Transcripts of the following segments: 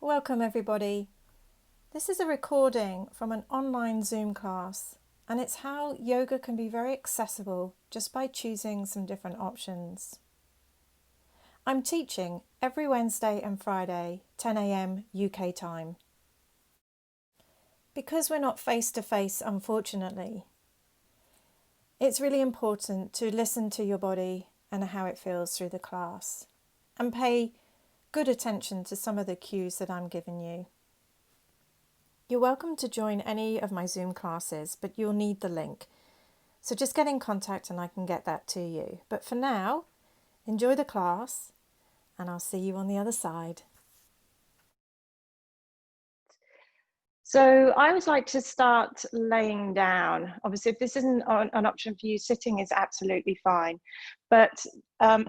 Welcome everybody. This is a recording from an online Zoom class, and it's how yoga can be very accessible just by choosing some different options. I'm teaching every Wednesday and Friday, 10 a.m. UK time. Because we're not face to face, unfortunately, it's really important to listen to your body and how it feels through the class and pay good attention to some of the cues that I'm giving you. You're welcome to join any of my Zoom classes, but you'll need the link. So just get in contact and I can get that to you. But for now, enjoy the class and I'll see you on the other side. So I always like to start laying down. Obviously, if this isn't an option for you, sitting is absolutely fine. But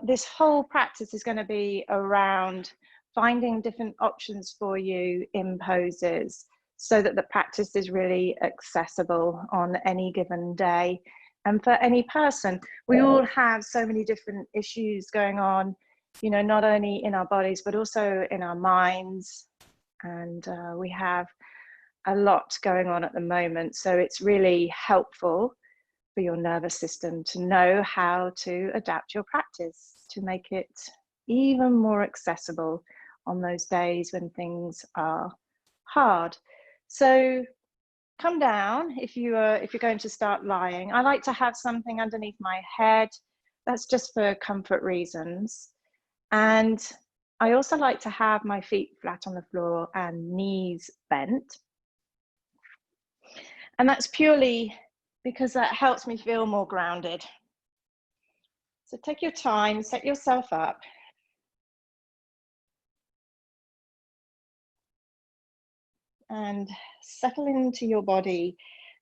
this whole practice is going to be around finding different options for you in poses so that the practice is really accessible on any given day. And for any person, we all have so many different issues going on, you know, not only in our bodies, but also in our minds. And we have a lot going on at the moment, so it's really helpful for your nervous system to know how to adapt your practice to make it even more accessible on those days when things are hard. So come down if you're going to start lying. I like to have something underneath my head. That's just for comfort reasons. And I also like to have my feet flat on the floor and knees bent. And that's purely because that helps me feel more grounded. So take your time, set yourself up. And settle into your body.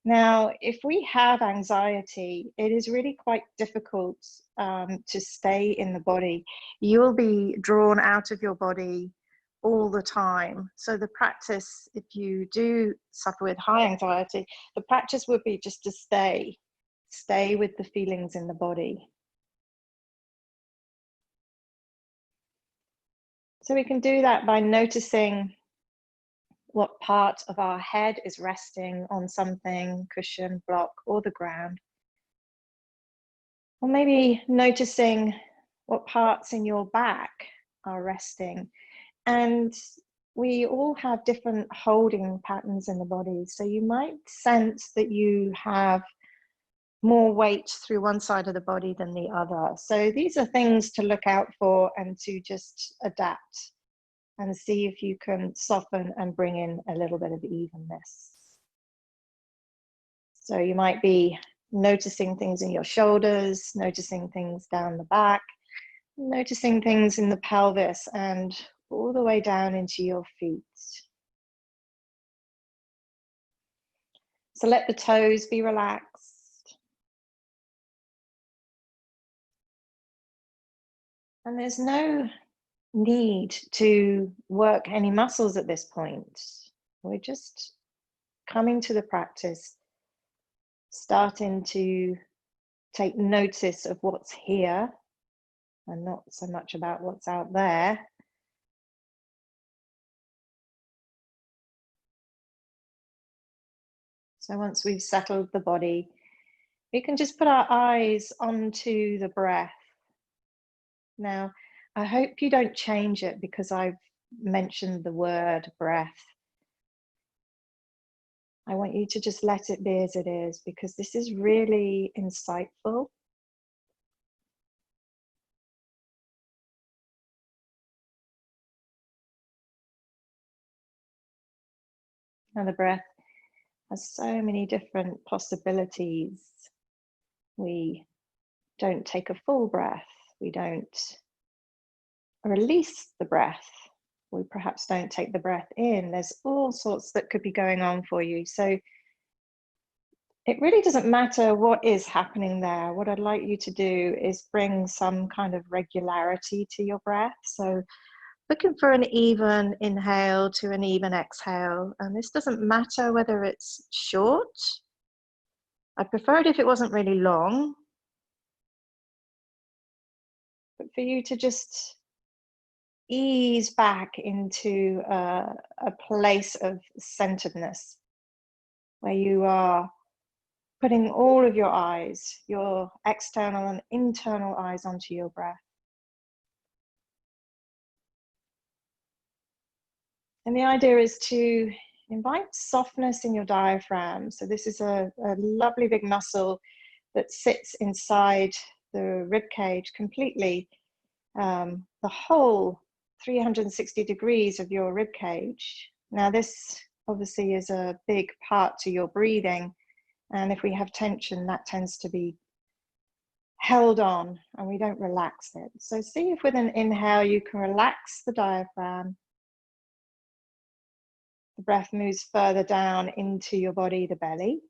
Now, if we have anxiety, it is really quite difficult to stay in the body. You'll be drawn out of your body all the time. So the practice, if you do suffer with high anxiety, the practice would be just to stay with the feelings in the body. So we can do that by noticing what part of our head is resting on something, cushion, block, or the ground. Or maybe noticing what parts in your back are resting. And we all have different holding patterns in the body. So you might sense that you have more weight through one side of the body than the other. So these are things to look out for and to just adapt and see if you can soften and bring in a little bit of evenness. So you might be noticing things in your shoulders, noticing things down the back, noticing things in the pelvis and all the way down into your feet. So let the toes be relaxed. And there's no need to work any muscles at this point. We're just coming to the practice, starting to take notice of what's here and not so much about what's out there. So once we've settled the body, we can just put our eyes onto the breath. Now, I hope you don't change it because I've mentioned the word breath. I want you to just let it be as it is, because this is really insightful. And the breath has so many different possibilities. We don't take a full breath. We don't release the breath. We perhaps don't take the breath in. There's all sorts that could be going on for you. So it really doesn't matter what is happening there. What I'd like you to do is bring some kind of regularity to your breath. So looking for an even inhale to an even exhale. And this doesn't matter whether it's short. I prefer it if it wasn't really long. But for you to just ease back into a place of centeredness, where you are putting all of your eyes, your external and internal eyes, onto your breath. And the idea is to invite softness in your diaphragm. So this is a lovely big muscle that sits inside the rib cage completely, the whole 360 degrees of your rib cage. Now this obviously is a big part to your breathing, and if we have tension, that tends to be held on and we don't relax it. So see if with an inhale you can relax the diaphragm. The breath moves further down into your body, the belly.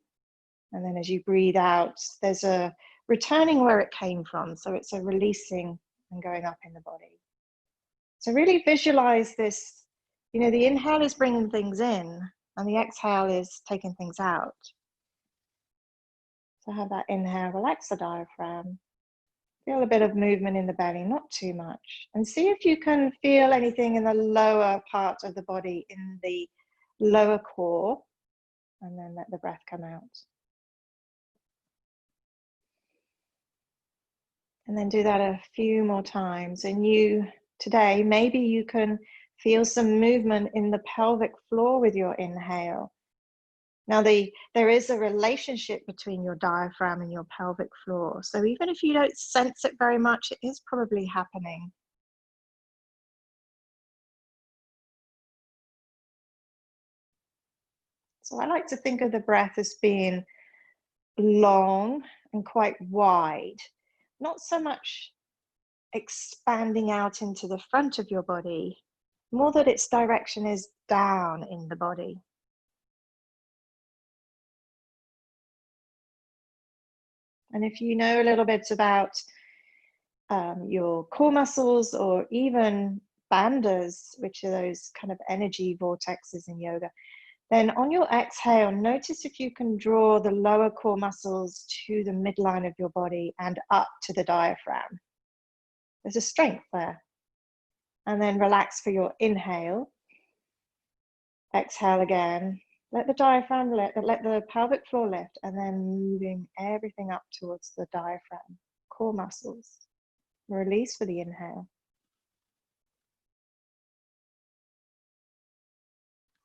And then as you breathe out, there's a returning where it came from. So it's a releasing and going up in the body. So really visualize this. You know, the inhale is bringing things in and the exhale is taking things out. So have that inhale, relax the diaphragm. Feel a bit of movement in the belly, not too much. And see if you can feel anything in the lower part of the body, in the lower core, and then let the breath come out. And then do that a few more times. And today, maybe you can feel some movement in the pelvic floor with your inhale. Now, there is a relationship between your diaphragm and your pelvic floor. So even if you don't sense it very much, it is probably happening. So I like to think of the breath as being long and quite wide, not so much expanding out into the front of your body, more that its direction is down in the body. And if you know a little bit about your core muscles, or even bandhas, which are those kind of energy vortexes in yoga, then on your exhale, notice if you can draw the lower core muscles to the midline of your body and up to the diaphragm. There's a strength there. And then relax for your inhale. Exhale again. Let the diaphragm lift, let the pelvic floor lift, and then moving everything up towards the diaphragm, core muscles. Release for the inhale.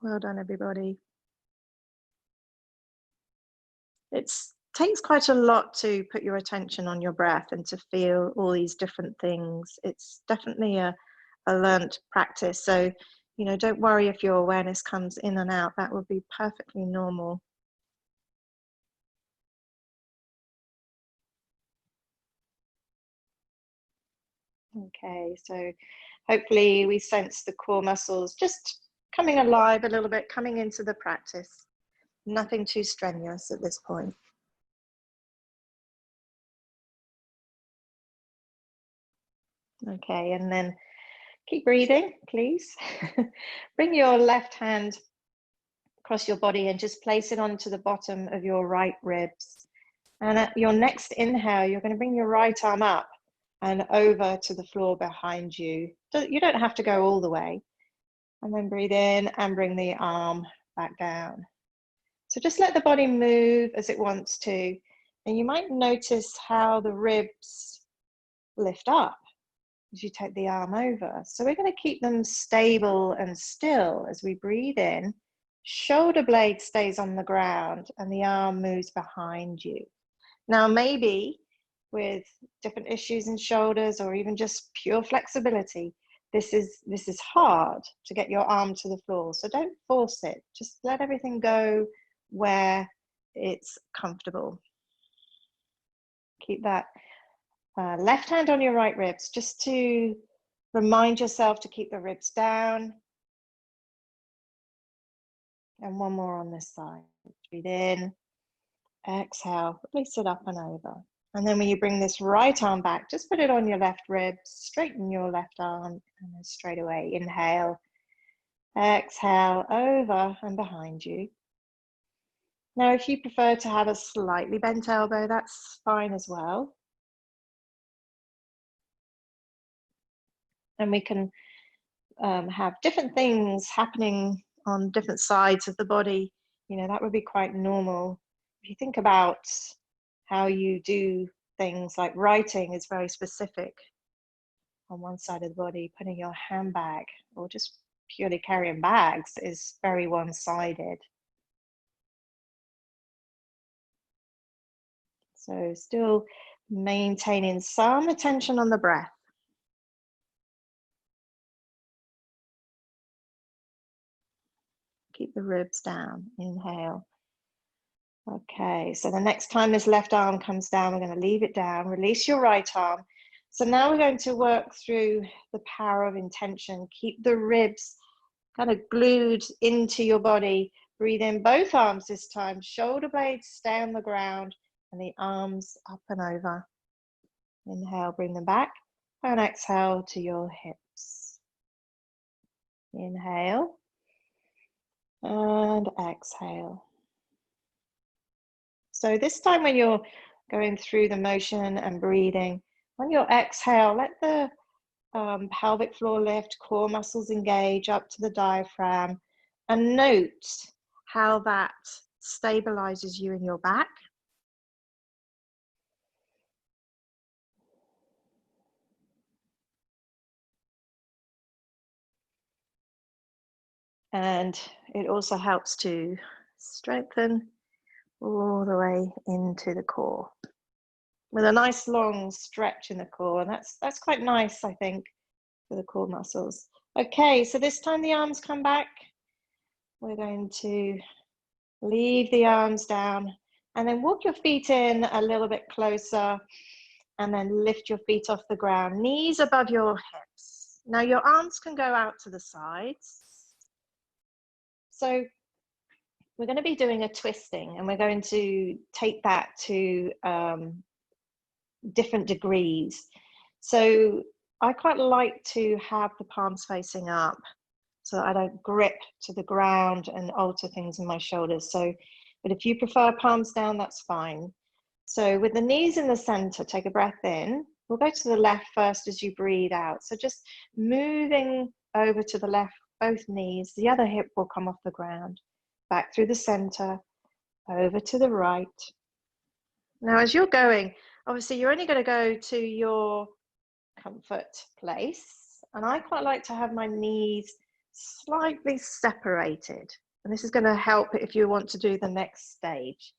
Well done, everybody. It takes quite a lot to put your attention on your breath and to feel all these different things. It's definitely a learnt practice. So, you know, don't worry if your awareness comes in and out. That would be perfectly normal. Okay, so hopefully we sense the core muscles just coming alive a little bit, coming into the practice. Nothing too strenuous at this point. Okay, and then keep breathing, please. Bring your left hand across your body and just place it onto the bottom of your right ribs. And at your next inhale, you're going to bring your right arm up and over to the floor behind you. You don't have to go all the way. And then breathe in and bring the arm back down. So just let the body move as it wants to. And you might notice how the ribs lift up as you take the arm over. So we're going to keep them stable and still as we breathe in. Shoulder blade stays on the ground and the arm moves behind you. Now maybe with different issues in shoulders or even just pure flexibility, this is hard to get your arm to the floor. So don't force it. Just let everything go where it's comfortable. Keep that left hand on your right ribs, just to remind yourself to keep the ribs down. And one more on this side. Breathe in, exhale, release it up and over. And then when you bring this right arm back, just put it on your left rib, straighten your left arm, and then straight away, inhale, exhale, over and behind you. Now, if you prefer to have a slightly bent elbow, that's fine as well. And we can have different things happening on different sides of the body, you know, that would be quite normal. If you think about how you do things like writing is very specific on one side of the body, putting your handbag or just purely carrying bags is very one-sided. So still maintaining some attention on the breath. Keep the ribs down. Inhale. Okay, so the next time this left arm comes down, we're going to leave it down. Release your right arm. So now we're going to work through the power of intention. Keep the ribs kind of glued into your body. Breathe in both arms this time. Shoulder blades stay on the ground and the arms up and over. Inhale, bring them back. And exhale to your hips. Inhale. And exhale. So this time when you're going through the motion and breathing, on your exhale, let the pelvic floor lift, core muscles engage up to the diaphragm, and note how that stabilizes you in your back. And it also helps to strengthen all the way into the core with a nice long stretch in the core. And that's quite nice, I think, for the core muscles. Okay, so this time the arms come back. We're going to leave the arms down and then walk your feet in a little bit closer and then lift your feet off the ground, knees above your hips. Now your arms can go out to the sides. So we're going to be doing a twisting and we're going to take that to different degrees. So I quite like to have the palms facing up so that I don't grip to the ground and alter things in my shoulders. So, but if you prefer palms down, that's fine. So with the knees in the center, take a breath in. We'll go to the left first as you breathe out. So just moving over to the left, both knees, the other hip will come off the ground. Back through the center, over to the right. Now as you're going, obviously you're only going to go to your comfort place. And I quite like to have my knees slightly separated. And this is going to help if you want to do the next stage.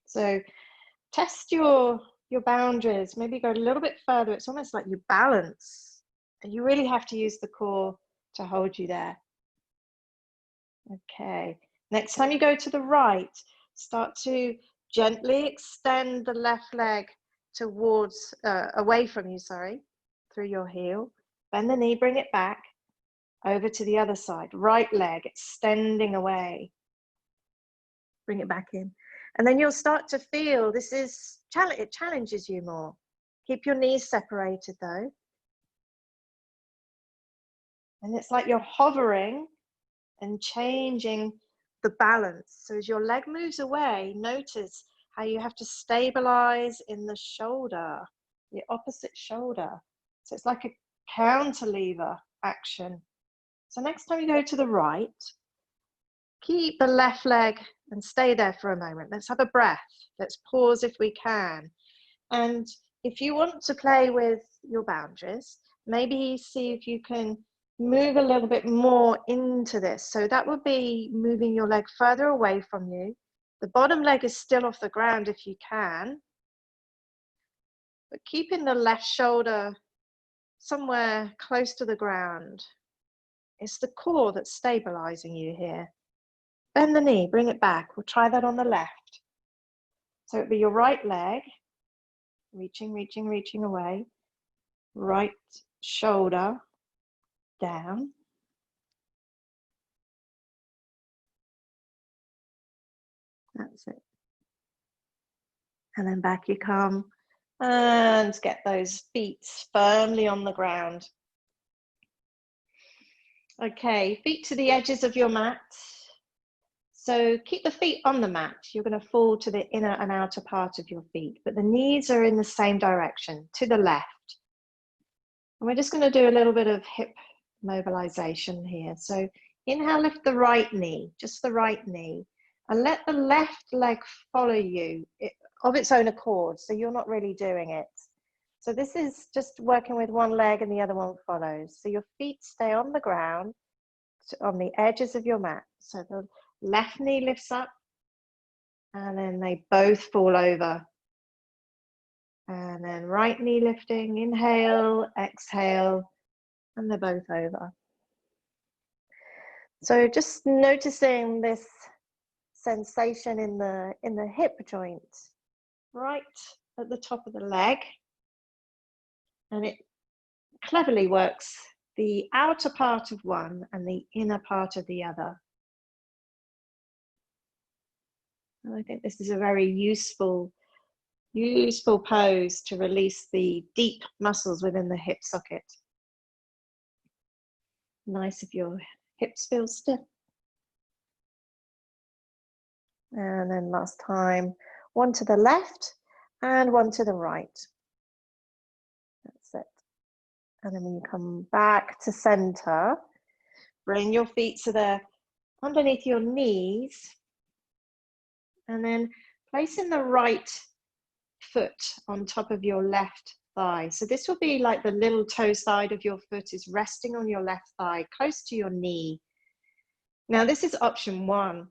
So test your boundaries, maybe go a little bit further. It's almost like you balance and you really have to use the core to hold you there. Okay, next time you go to the right, start to gently extend the left leg towards, away from you, sorry, through your heel. Bend the knee, bring it back, over to the other side. Right leg extending away. Bring it back in. And then you'll start to feel this is, it challenges you more. Keep your knees separated though. And it's like you're hovering and changing the balance. So as your leg moves away, notice how you have to stabilize in the shoulder, the opposite shoulder. So it's like a counterlever action. So next time you go to the right, keep the left leg and stay there for a moment. Let's have a breath. Let's pause if we can. And if you want to play with your boundaries, maybe see if you can move a little bit more into this. So that would be moving your leg further away from you. The bottom leg is still off the ground if you can, but keeping the left shoulder somewhere close to the ground. It's the core that's stabilizing you here. Bend the knee, bring it back. We'll try that on the left. So it'd be your right leg, reaching, reaching, reaching away. Right shoulder down. That's it. And then back you come and get those feet firmly on the ground. Okay, feet to the edges of your mat. So keep the feet on the mat. You're going to fall to the inner and outer part of your feet, but the knees are in the same direction, to the left. And we're just going to do a little bit of hip mobilization here. So inhale, lift the right knee, just the right knee, and let the left leg follow you of its own accord. So you're not really doing it. So this is just working with one leg and the other one follows. So your feet stay on the ground, on the edges of your mat. So the left knee lifts up and then they both fall over. And then right knee lifting, inhale, exhale, and they're both over. So just noticing this sensation in the hip joint, right at the top of the leg. And it cleverly works the outer part of one and the inner part of the other. And I think this is a very useful pose to release the deep muscles within the hip socket. Nice if your hips feel stiff. And then last time, one to the left and one to the right. That's it. And then when you come back to center, bring your feet so they're underneath your knees. And then placing the right foot on top of your left thigh. So this will be like the little toe side of your foot is resting on your left thigh, close to your knee. Now this is option one.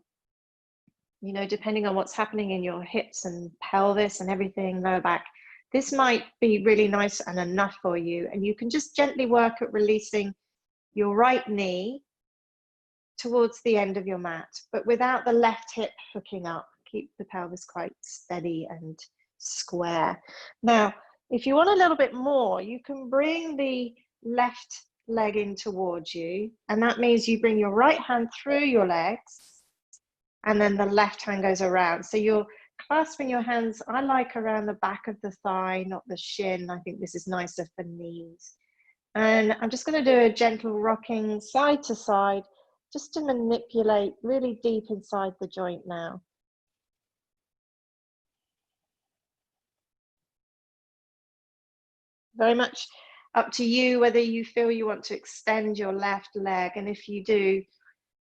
You know, depending on what's happening in your hips and pelvis and everything, lower back, this might be really nice and enough for you. And you can just gently work at releasing your right knee towards the end of your mat, but without the left hip hooking up. Keep the pelvis quite steady and square. Now, if you want a little bit more, you can bring the left leg in towards you, and that means you bring your right hand through your legs, and then the left hand goes around. So you're clasping your hands, I like around the back of the thigh, not the shin. I think this is nicer for knees. And I'm just going to do a gentle rocking side to side, just to manipulate really deep inside the joint now. Very much up to you whether you feel you want to extend your left leg. And if you do,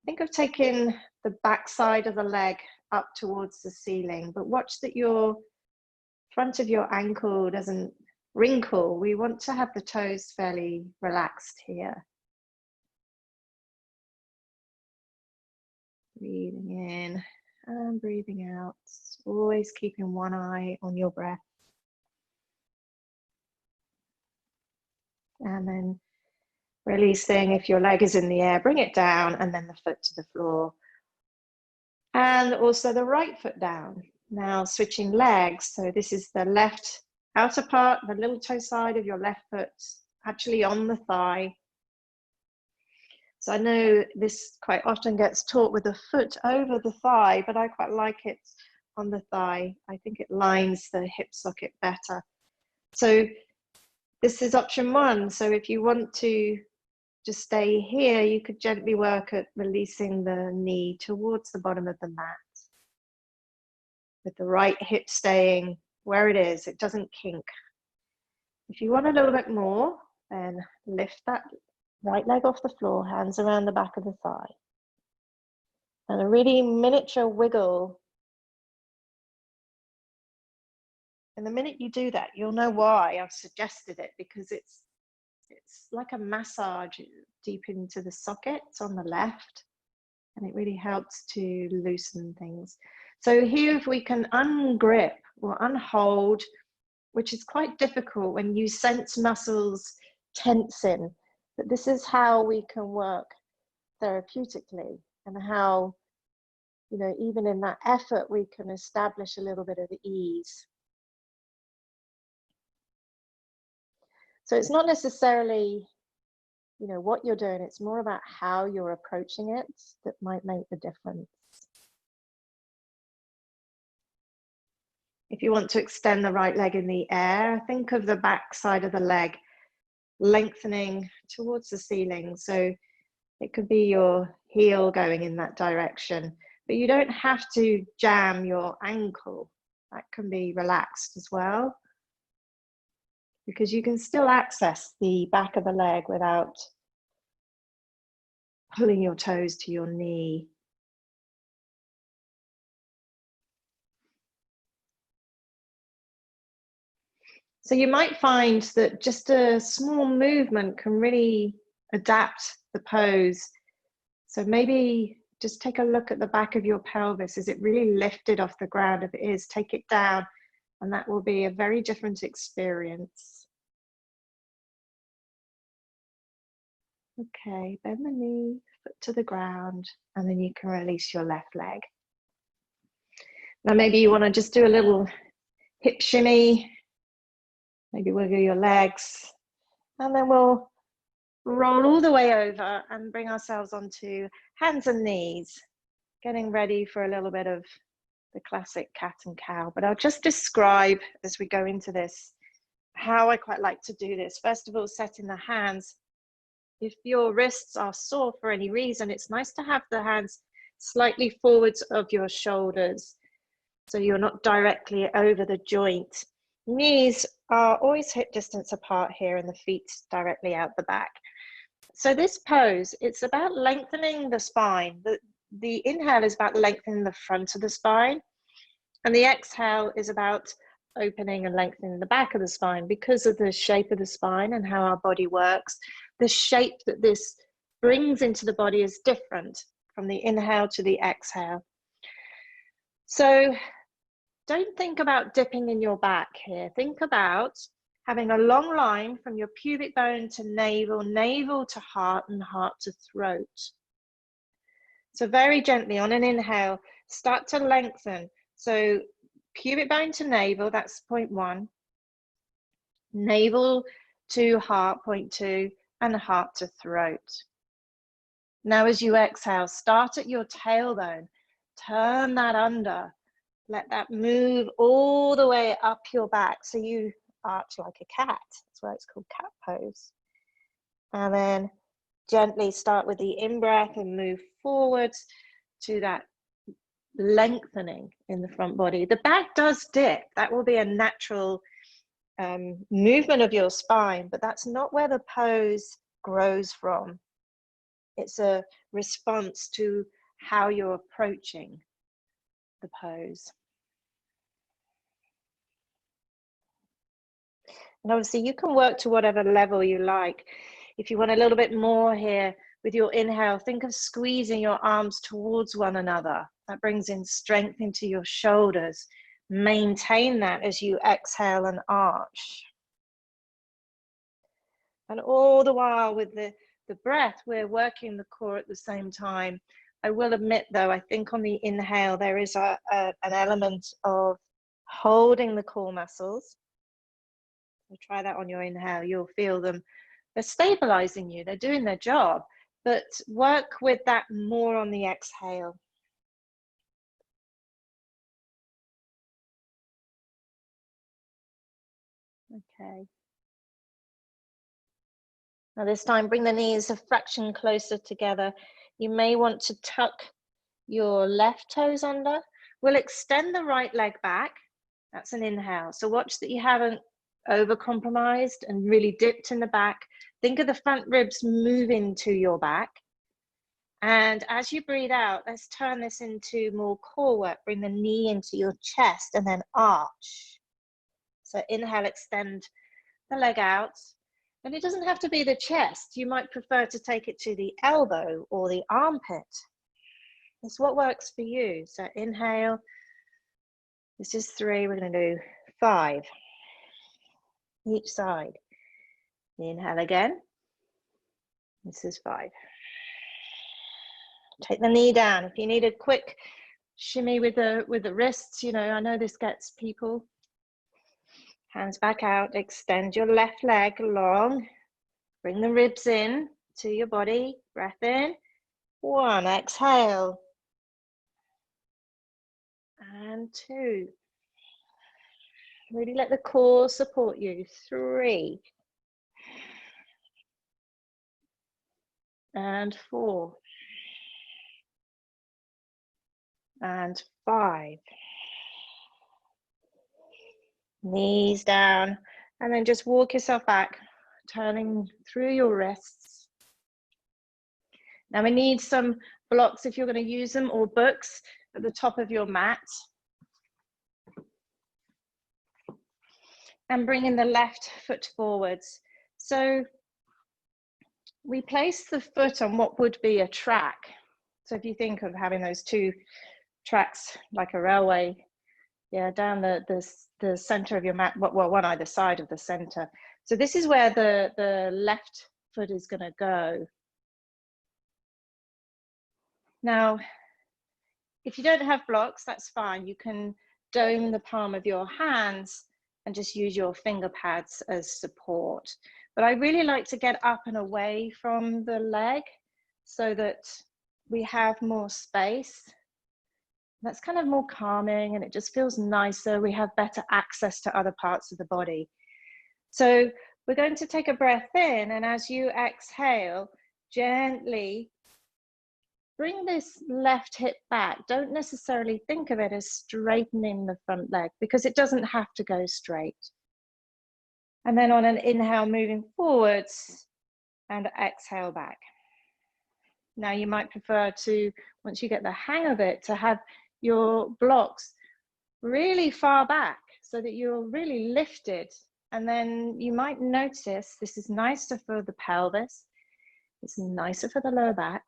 think of taking the back side of the leg up towards the ceiling, but watch that your front of your ankle doesn't wrinkle. We want to have the toes fairly relaxed here. Breathing in and breathing out, always keeping one eye on your breath. And then releasing, if your leg is in the air, bring it down, and then the foot to the floor. And also the right foot down. Now switching legs. So this is the left outer part, the little toe side of your left foot, actually on the thigh. So I know this quite often gets taught with the foot over the thigh, but I quite like it on the thigh. I think it lines the hip socket better. So this is option one. So if you want to just stay here, you could gently work at releasing the knee towards the bottom of the mat, with the right hip staying where it is, it doesn't kink. If you want a little bit more, then lift that right leg off the floor, hands around the back of the thigh. And a really miniature wiggle. And the minute you do that, you'll know why I've suggested it, because it's like a massage deep into the sockets on the left, and it really helps to loosen things. So here, if we can ungrip or unhold, which is quite difficult when you sense muscles tensing, but this is how we can work therapeutically, and how, you know, even in that effort, we can establish a little bit of ease. So it's not necessarily, you know, what you're doing, it's more about how you're approaching it that might make the difference. If you want to extend the right leg in the air, think of the back side of the leg lengthening towards the ceiling. So it could be your heel going in that direction, but you don't have to jam your ankle. That can be relaxed as well. because you can still access the back of the leg without pulling your toes to your knee. So you might find that just a small movement can really adapt the pose. So maybe just take a look at the back of your pelvis. Is it really lifted off the ground? If it is, take it down, and that will be a very different experience. Okay, bend the knee, foot to the ground, and then you can release your left leg. Now maybe you want to just do a little hip shimmy, maybe wiggle your legs, and then we'll roll all the way over and bring ourselves onto hands and knees, getting ready for a little bit of the classic cat and cow. But I'll just describe as we go into this how I quite like to do this. First of all, setting the hands. If your wrists are sore for any reason, it's nice to have the hands slightly forwards of your shoulders so you're not directly over the joint. Knees are always hip distance apart here and the feet directly out the back. So this pose, it's about lengthening the spine. The inhale is about lengthening the front of the spine, and the exhale is about opening and lengthening the back of the spine. Because of the shape of the spine and how our body works, the shape that this brings into the body is different from the inhale to the exhale. So don't think about dipping in your back here. Think about having a long line from your pubic bone to navel, navel to heart, and heart to throat. So very gently on an inhale, start to lengthen. So pubic bone to navel, that's point 1. Navel to heart, point 2, and heart to throat. Now as you exhale, start at your tailbone, turn that under. Let that move all the way up your back so you arch like a cat. That's why it's called cat pose. And then gently start with the in-breath and move forwards to that lengthening in the front body. The back does dip. That will be a natural movement of your spine, but that's not where the pose grows from. It's a response to how you're approaching the pose. And obviously you can work to whatever level you like. If you want a little bit more here with your inhale, think of squeezing your arms towards one another. That brings in strength into your shoulders. Maintain that as you exhale and arch. And all the while with the breath, we're working the core at the same time. I will admit though, I think on the inhale, there is an element of holding the core muscles. Try that on your inhale. You'll feel them. They're stabilizing you. They're doing their job. But work with that more on the exhale. Okay. Now this time, bring the knees a fraction closer together. You may want to tuck your left toes under. We'll extend the right leg back. That's an inhale. So watch that you haven't over-compromised and really dipped in the back. Think of the front ribs moving to your back. And as you breathe out, let's turn this into more core work. Bring the knee into your chest and then arch. So inhale, extend the leg out. And it doesn't have to be the chest. You might prefer to take it to the elbow or the armpit. It's what works for you. So inhale. This is 3. We're going to do 5. Each side. Inhale again. This is 5. Take the knee down. If you need a quick shimmy with the wrists, you know, I know this gets people. Hands back out. Extend your left leg long. Bring the ribs in to your body. Breath in. 1. Exhale. And 2. Really let the core support you. 3. And 4. And 5. Knees down And then just walk yourself back, turning through your wrists. Now we need some blocks if you're going to use them, or books at the top of your mat. And bringing the left foot forwards. So we place the foot on what would be a track. So if you think of having those two tracks like a railway, yeah, down the center of your mat, well, one either side of the center. So this is where the left foot is going to go. Now, if you don't have blocks, that's fine. You can dome the palm of your hands and just use your finger pads as support. But I really like to get up and away from the leg so that we have more space. That's kind of more calming, and it just feels nicer. We have better access to other parts of the body. So we're going to take a breath in, and as you exhale, gently bring this left hip back. Don't necessarily think of it as straightening the front leg, because it doesn't have to go straight. And then on an inhale, moving forwards, and exhale back. Now you might prefer to, once you get the hang of it, to have your blocks really far back so that you're really lifted. And then you might notice this is nicer for the pelvis. It's nicer for the lower back.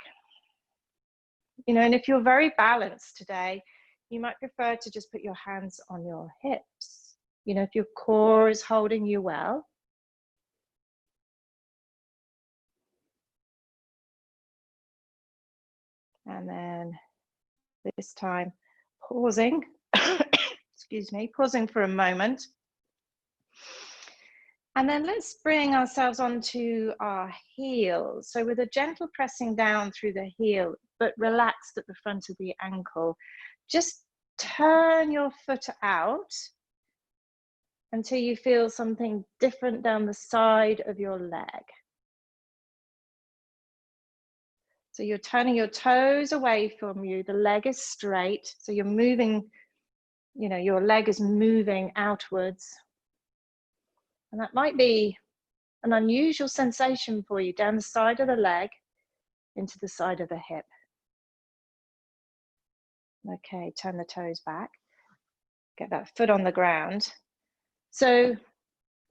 You know, and if you're very balanced today, you might prefer to just put your hands on your hips. You know, if your core is holding you well. And then this time, pausing, excuse me, pausing for a moment. And then let's bring ourselves onto our heels. So with a gentle pressing down through the heel, but relaxed at the front of the ankle, just turn your foot out until you feel something different down the side of your leg. So you're turning your toes away from you, the leg is straight, so you're moving, you know, your leg is moving outwards. And that might be an unusual sensation for you, down the side of the leg into the side of the hip. Okay, turn the toes back, get that foot on the ground. So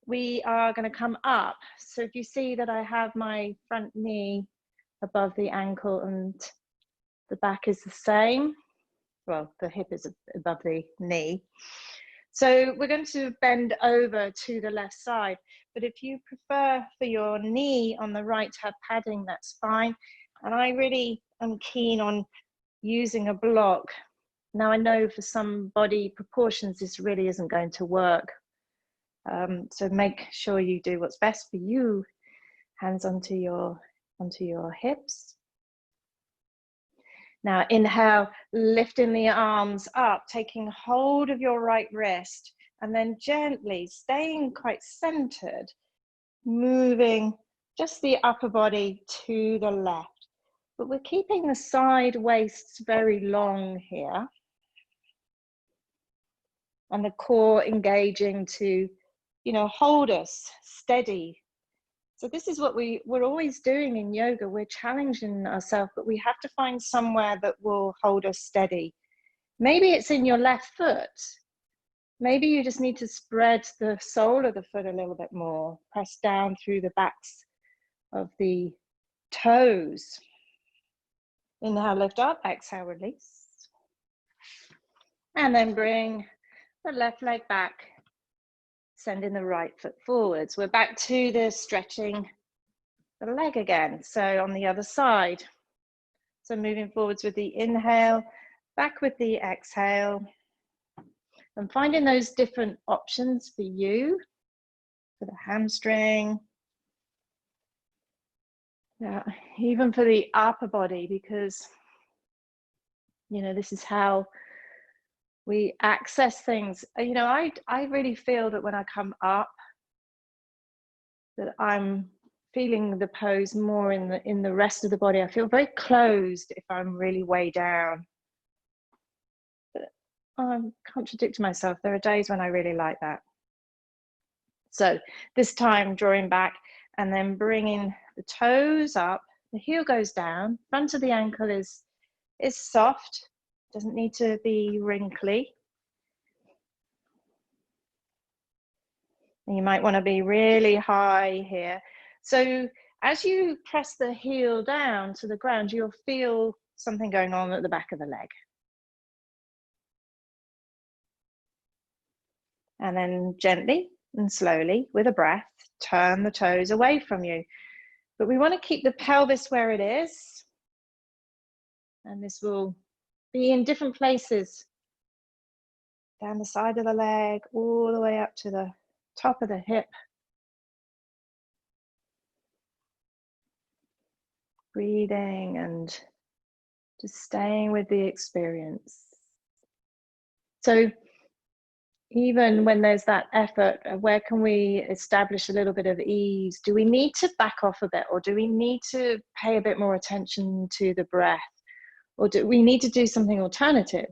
we are going to come up. So if you see that I have my front knee above the ankle and the back is the same, well, the hip is above the knee. So we're going to bend over to the left side, but if you prefer for your knee on the right to have padding, that's fine. And I really am keen on using a block. Now I know for some body proportions this really isn't going to work. So make sure you do what's best for you. Hands onto your hips. Now inhale, lifting the arms up, taking hold of your right wrist, and then gently staying quite centered, moving just the upper body to the left. But we're keeping the side waists very long here. And the core engaging to, you know, hold us steady. So this is what we're always doing in yoga. We're challenging ourselves, but we have to find somewhere that will hold us steady. Maybe it's in your left foot. Maybe you just need to spread the sole of the foot a little bit more. Press down through the backs of the toes. Inhale, lift up, exhale, release. And then bring the left leg back. Sending the right foot forwards. We're back to the stretching the leg again. So on the other side. So moving forwards with the inhale, back with the exhale. And finding those different options for you. For the hamstring. Yeah, even for the upper body, because, you know, this is how we access things. You know, I really feel that when I come up, that I'm feeling the pose more in the rest of the body. I feel very closed if I'm really way down. But I'm contradicting myself. There are days when I really like that. So this time drawing back and then bringing the toes up, the heel goes down, front of the ankle is soft, doesn't need to be wrinkly. And you might want to be really high here. So as you press the heel down to the ground, you'll feel something going on at the back of the leg. And then gently and slowly, with a breath, turn the toes away from you. But we want to keep the pelvis where it is. And this will be in different places. Down the side of the leg, all the way up to the top of the hip. Breathing and just staying with the experience. So even when there's that effort, where can we establish a little bit of ease? Do we need to back off a bit, or do we need to pay a bit more attention to the breath? Or do we need to do something alternative,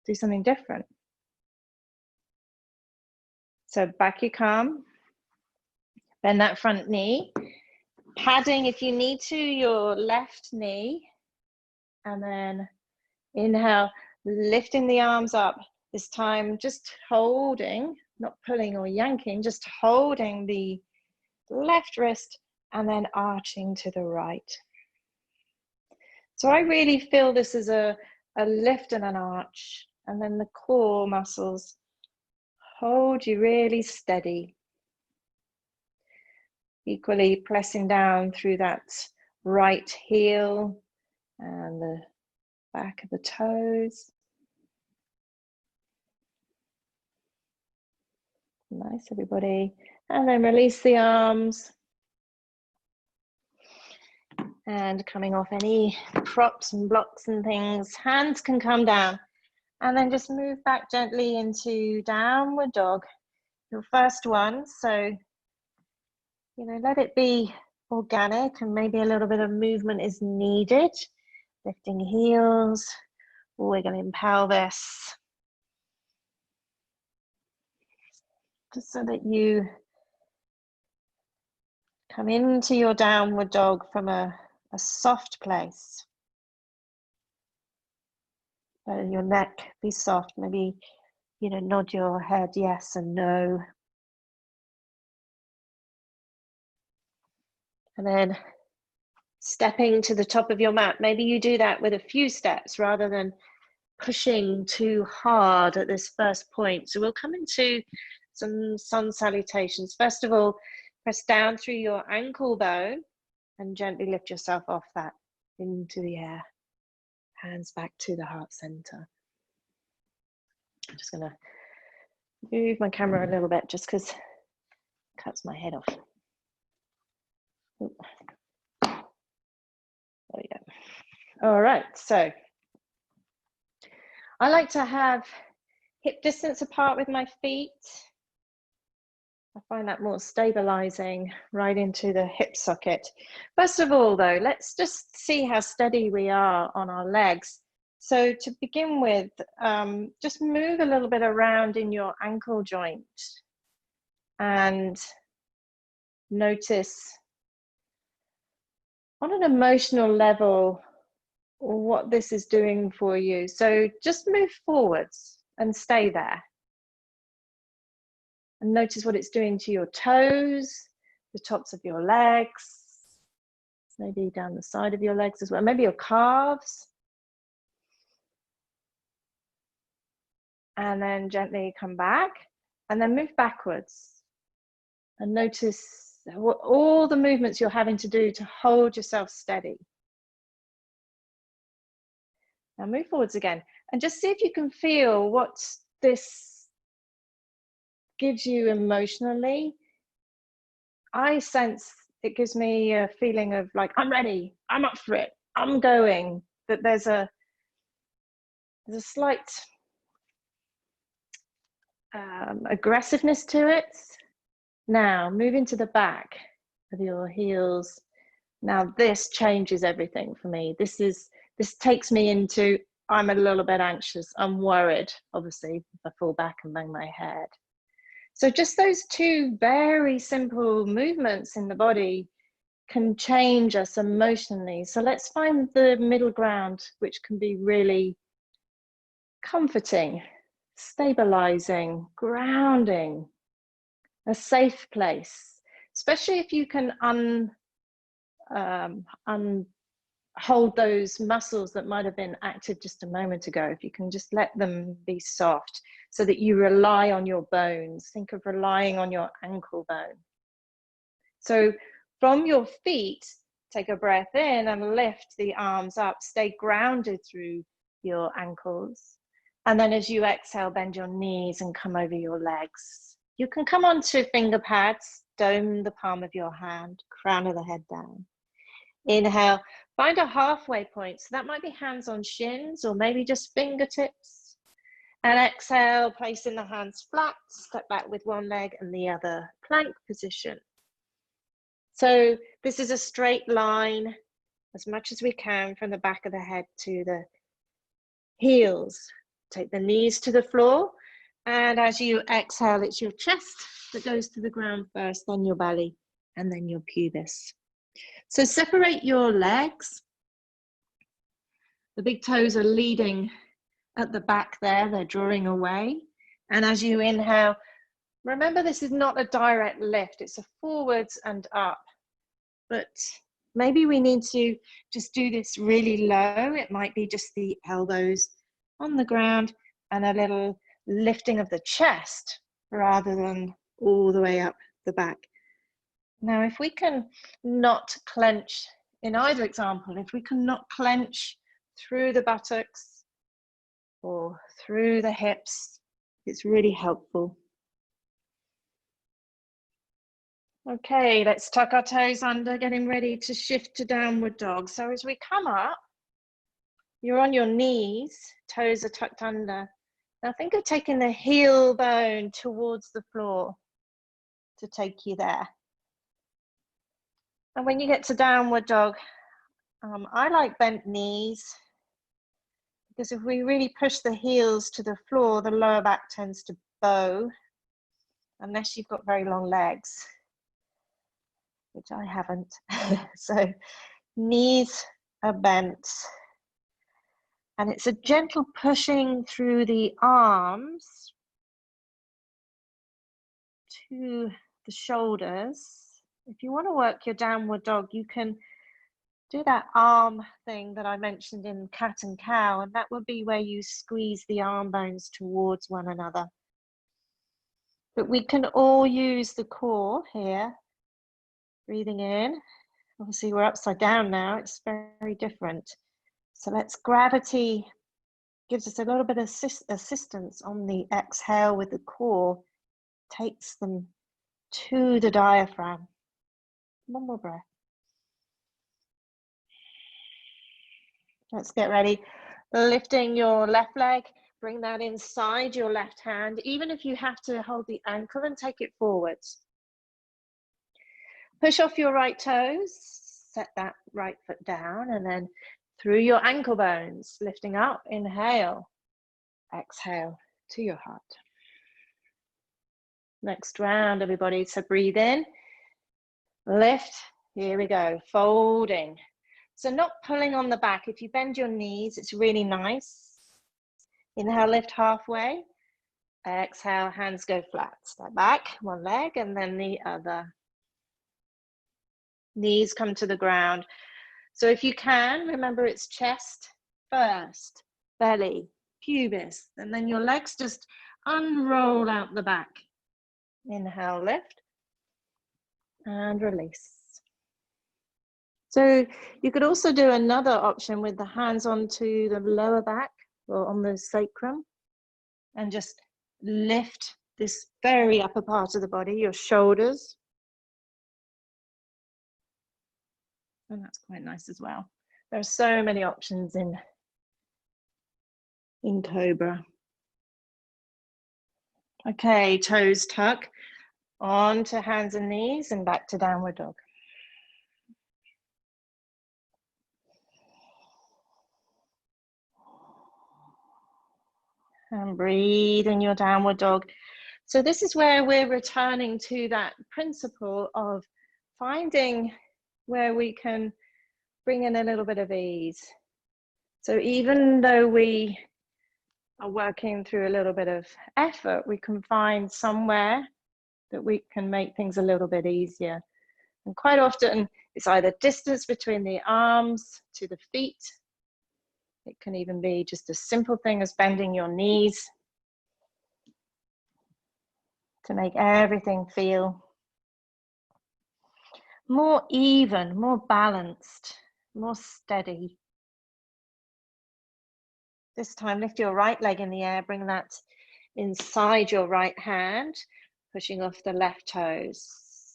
do something different? So back you come, bend that front knee, padding if you need to your left knee, and then inhale, lifting the arms up, this time just holding, not pulling or yanking, just holding the left wrist and then arching to the right. So I really feel this is a lift and an arch, and then the core muscles hold you really steady. Equally pressing down through that right heel and the back of the toes. Nice, everybody. And then release the arms. And coming off any props and blocks and things, hands can come down. And then just move back gently into downward dog, your first one. So, you know, let it be organic, and maybe a little bit of movement is needed. Lifting heels, wiggling pelvis. Just so that you come into your downward dog from a soft place. Your neck be soft, maybe, you know, nod your head yes and no. And then stepping to the top of your mat. Maybe you do that with a few steps rather than pushing too hard at this first point. So we'll come into some sun salutations. First of all, press down through your ankle bone and gently lift yourself off that into the air. Hands back to the heart center. I'm just going to move my camera a little bit just because it cuts my head off. Ooh. There we go. All right, so I like to have hip distance apart with my feet. I find that more stabilizing right into the hip socket. First of all, though, let's just see how steady we are on our legs. So to begin with, just move a little bit around in your ankle joint and notice on an emotional level what this is doing for you. So just move forwards and stay there. And notice what it's doing to your toes, the tops of your legs, maybe down the side of your legs as well, maybe your calves. And then gently come back and then move backwards. And notice all the movements you're having to do to hold yourself steady. Now move forwards again and just see if you can feel what this gives you emotionally. I sense it gives me a feeling of like, I'm ready, I'm up for it, I'm going, that there's a slight aggressiveness to it. Now move into the back of your heels. Now this changes everything for me. This takes me into, I'm a little bit anxious, I'm worried, obviously, if I fall back and bang my head. So just those two very simple movements in the body can change us emotionally. So let's find the middle ground, which can be really comforting, stabilizing, grounding, a safe place, especially if you can hold those muscles that might have been active just a moment ago. If you can just let them be soft so that you rely on your bones. Think of relying on your ankle bone. So from your feet, take a breath in and lift the arms up. Stay grounded through your ankles. And then as you exhale, bend your knees and come over your legs. You can come onto finger pads, dome the palm of your hand, crown of the head down. Inhale, find a halfway point. So that might be hands on shins or maybe just fingertips. And exhale, placing the hands flat, step back with one leg and the other, plank position. So this is a straight line as much as we can from the back of the head to the heels. Take the knees to the floor. And as you exhale, it's your chest that goes to the ground first, then your belly, and then your pubis. So separate your legs. The big toes are leading at the back there. They're drawing away. And as you inhale, remember this is not a direct lift. It's a forwards and up. But maybe we need to just do this really low. It might be just the elbows on the ground and a little lifting of the chest rather than all the way up the back. Now, if we can not clench in either example, if we can not clench through the buttocks or through the hips, it's really helpful. Okay, let's tuck our toes under, getting ready to shift to downward dog. So as we come up, you're on your knees, toes are tucked under. Now think of taking the heel bone towards the floor to take you there. And when you get to downward dog, I like bent knees because if we really push the heels to the floor, the lower back tends to bow unless you've got very long legs, which I haven't. So knees are bent. And it's a gentle pushing through the arms to the shoulders. If you want to work your downward dog, you can do that arm thing that I mentioned in cat and cow, and that would be where you squeeze the arm bones towards one another. But we can all use the core here, breathing in. Obviously we're upside down now, it's very different. So let's gravity gives us a little bit of assistance on the exhale with the core, takes them to the diaphragm. One more breath. Let's get ready. Lifting your left leg, bring that inside your left hand, even if you have to hold the ankle and take it forwards. Push off your right toes, set that right foot down, and then through your ankle bones, lifting up, inhale, exhale to your heart. Next round, everybody. So breathe in, lift, here we go, folding. So not pulling on the back. If you bend your knees, it's really nice. Inhale, lift halfway. Exhale, hands go flat. Step back, one leg, and then the other. Knees come to the ground. So if you can, remember it's chest first, belly, pubis, and then your legs just unroll out the back. Inhale, lift, and release. So you could also do another option with the hands onto the lower back or on the sacrum and just lift this very upper part of the body, your shoulders. And that's quite nice as well. There are so many options in Cobra. Okay, toes tuck, on to hands and knees and back to downward dog. And breathe in your downward dog. So this is where we're returning to that principle of finding where we can bring in a little bit of ease. So even though we are working through a little bit of effort, we can find somewhere that we can make things a little bit easier. And quite often it's either distance between the arms to the feet. It can even be just a simple thing as bending your knees to make everything feel more even, more balanced, more steady. This time, lift your right leg in the air, bring that inside your right hand, pushing off the left toes.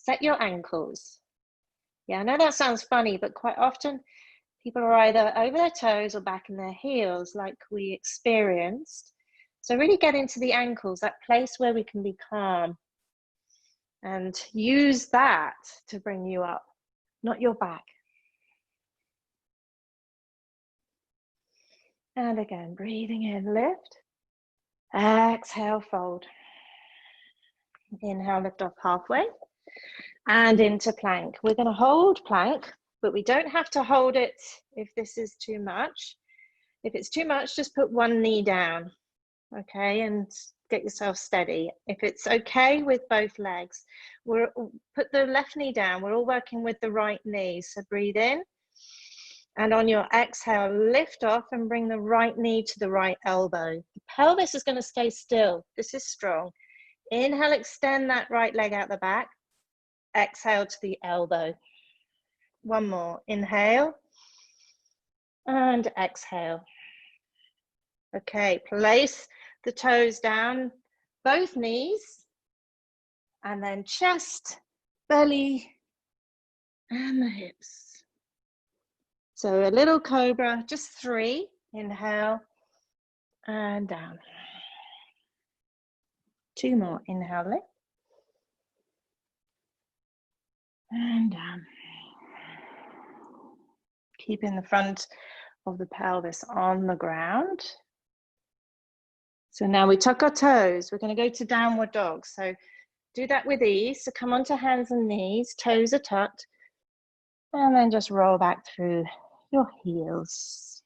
Set your ankles. Yeah, I know that sounds funny, but quite often people are either over their toes or back in their heels like we experienced. So really get into the ankles, that place where we can be calm. And use that to bring you up, not your back. And again, breathing in, lift. Exhale, fold. Inhale, lift off halfway. And into plank. We're going to hold plank, but we don't have to hold it if this is too much. If it's too much, just put one knee down, okay, and get yourself steady. If it's okay with both legs, put the left knee down. We're all working with the right knee, so breathe in. And on your exhale, lift off and bring the right knee to the right elbow. The pelvis is going to stay still. This is strong. Inhale, extend that right leg out the back. Exhale to the elbow. One more. Inhale and exhale. Okay, place the toes down, both knees, and then chest, belly, and the hips. So a little cobra, just 3. Inhale and down. 2 more. Inhale, lift. And down. Keeping the front of the pelvis on the ground. So now we tuck our toes. We're going to go to downward dog. So do that with ease. So come onto hands and knees, toes are tucked, and then just roll back through your heels.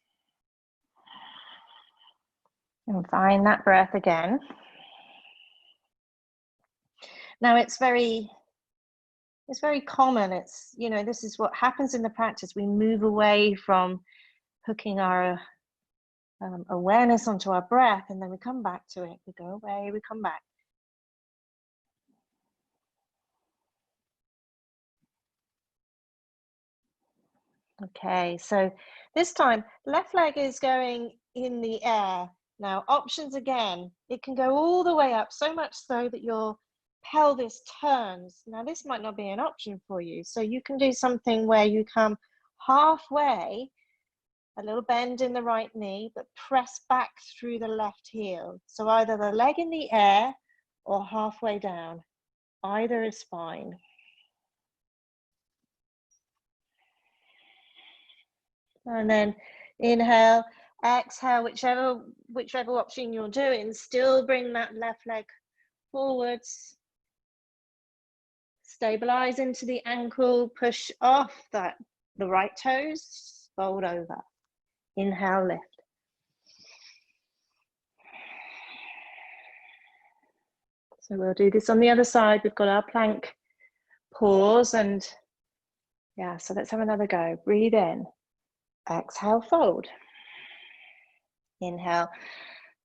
And find that breath again. Now it's very common. It's, you know, this is what happens in the practice. We move away from hooking our awareness onto our breath, and then we come back to it. We go away, we come back. Okay, so this time, left leg is going in the air. Now, options again, it can go all the way up, so much so that your pelvis turns. Now, this might not be an option for you. So you can do something where you come halfway, a little bend in the right knee, but press back through the left heel. So either the leg in the air or halfway down. Either is fine. And then inhale, exhale, whichever option you're doing, still bring that left leg forwards. Stabilize into the ankle, push off the right toes, fold over. Inhale, lift. So we'll do this on the other side. We've got our plank pause, and yeah, so let's have another go. Breathe in. Exhale, fold. Inhale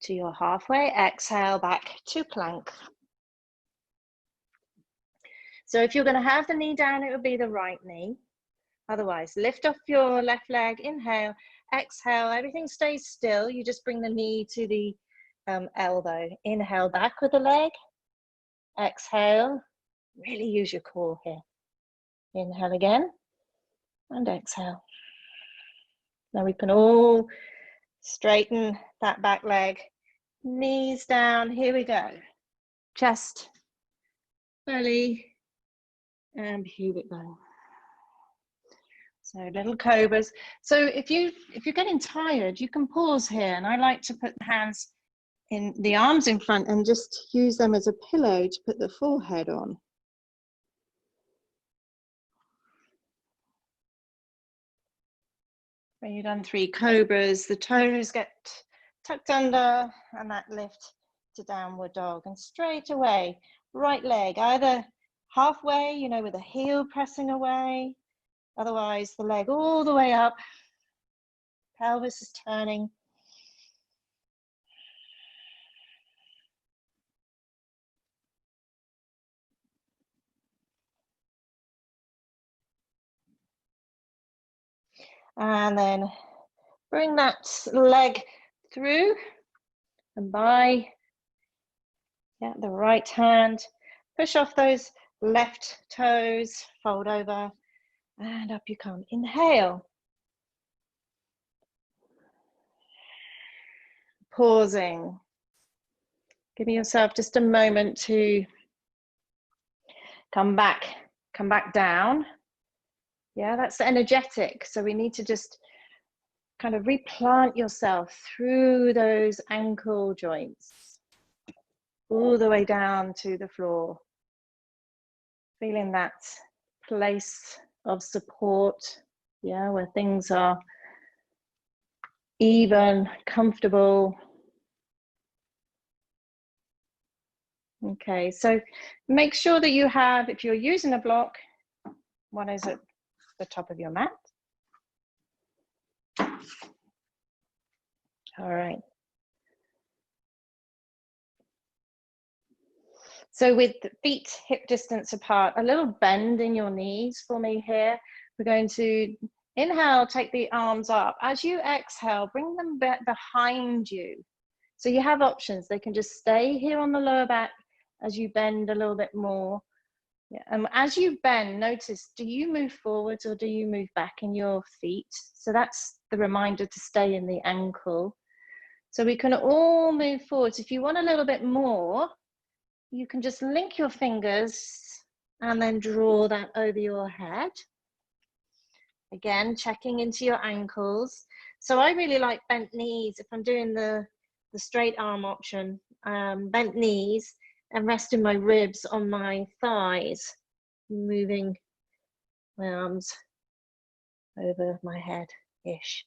to your halfway. Exhale, back to plank. So if you're going to have the knee down, it would be the right knee. Otherwise, lift off your left leg. Inhale, exhale. Everything stays still. You just bring the knee to the elbow. Inhale, back with the leg. Exhale. Really use your core here. Inhale again. And exhale. Now we can all straighten that back leg. Knees down. Here we go. Chest, belly, and here we go. So little cobras. So if you're getting tired, you can pause here, and I like to put the hands in the arms in front and just use them as a pillow to put the forehead on. When you've done 3 cobras, the toes get tucked under and that lift to downward dog. And straight away, right leg, either halfway, you know, with the heel pressing away, otherwise the leg all the way up, pelvis is turning. And then bring that leg through and by the right hand, push off those left toes, fold over and up you come. Inhale. Pausing. Giving yourself just a moment to come back down. Yeah, that's energetic. So we need to just kind of replant yourself through those ankle joints, all the way down to the floor. Feeling that place of support, yeah, where things are even, comfortable. Okay, so make sure that you have, if you're using a block, one is at the top of your mat. All right. So with feet hip distance apart, a little bend in your knees for me here. We're going to inhale, take the arms up. As you exhale, bring them back behind you. So you have options. They can just stay here on the lower back as you bend a little bit more. Yeah. And as you bend, notice, do you move forwards or do you move back in your feet? So that's the reminder to stay in the ankle. So we can all move forwards. If you want a little bit more, you can just link your fingers and then draw that over your head. Again, checking into your ankles. So I really like bent knees if I'm doing the straight arm option, bent knees and resting my ribs on my thighs, moving my arms over my head-ish.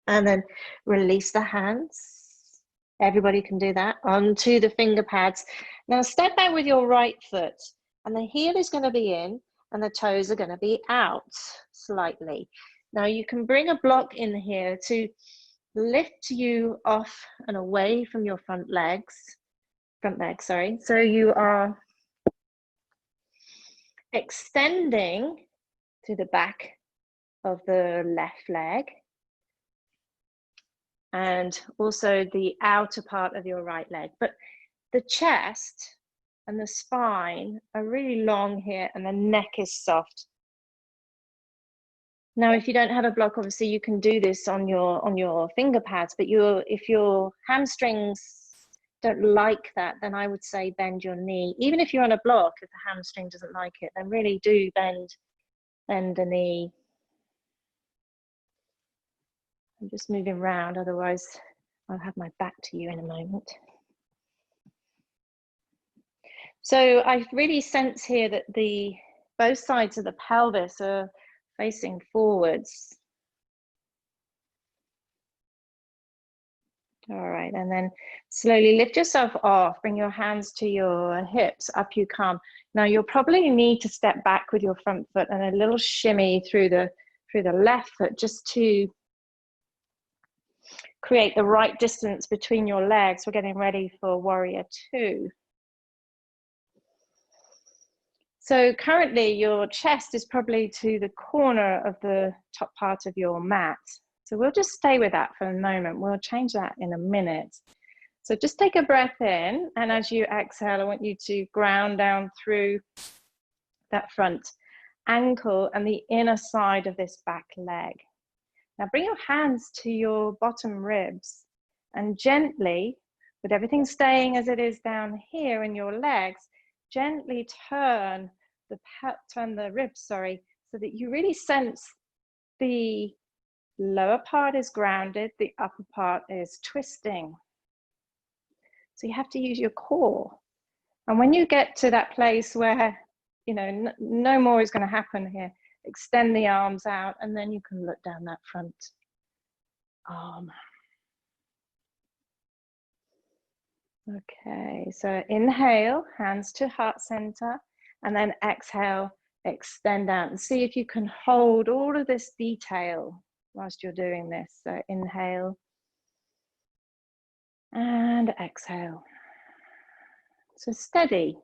And then release the hands. Everybody can do that, onto the finger pads. Now step back with your right foot and the heel is going to be in and the toes are going to be out slightly. Now you can bring a block in here to lift you off and away from your front leg, sorry. So you are extending to the back of the left leg and also the outer part of your right leg. But the chest and the spine are really long here and the neck is soft. Now, if you don't have a block, obviously you can do this on your finger pads, but if your hamstrings don't like that, then I would say bend your knee. Even if you're on a block, if the hamstring doesn't like it, then really do bend the knee. I'm just moving around, otherwise I'll have my back to you in a moment. So I really sense here that both sides of the pelvis are facing forwards. All right, and then slowly lift yourself off, bring your hands to your hips, up you come. Now you'll probably need to step back with your front foot and a little shimmy through the left foot just to create the right distance between your legs. We're getting ready for warrior 2. So currently your chest is probably to the corner of the top part of your mat. So we'll just stay with that for a moment. We'll change that in a minute. So just take a breath in, and as you exhale, I want you to ground down through that front ankle and the inner side of this back leg. Now bring your hands to your bottom ribs and gently, with everything staying as it is down here in your legs, gently turn the ribs, so that you really sense the lower part is grounded, the upper part is twisting. So you have to use your core. And when you get to that place where, you know, no more is going to happen here, extend the arms out, and then you can look down that front arm. Okay, so inhale, hands to heart center, and then exhale, extend out, and see if you can hold all of this detail whilst you're doing this. So inhale and exhale. So steady.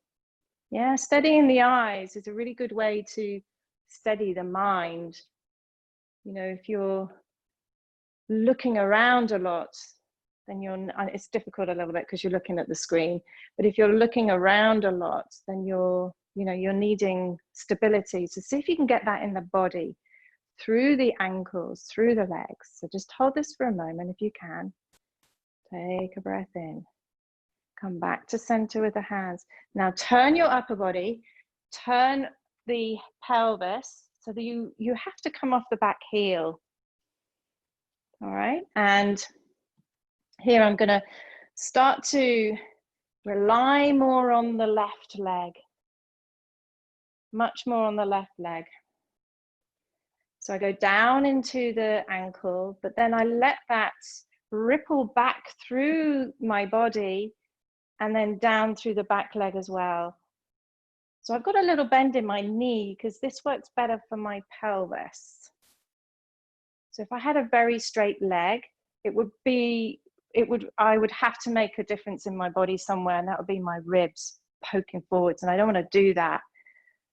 Yeah, steadying the eyes is a really good way to steady the mind. You know, if you're looking around a lot, then it's difficult a little bit because you're looking at the screen. But if you're looking around a lot, then you're needing stability. So see if you can get that in the body, through the ankles, through the legs. So just hold this for a moment if you can. Take a breath in. Come back to center with the hands. Now turn your upper body, turn the pelvis so that you have to come off the back heel. All right, and here I'm going to start to rely more on the left leg, much more on the left leg. So I go down into the ankle, but then I let that ripple back through my body and then down through the back leg as well. So I've got a little bend in my knee because this works better for my pelvis. So if I had a very straight leg, I would have to make a difference in my body somewhere, and that would be my ribs poking forwards, and I don't want to do that.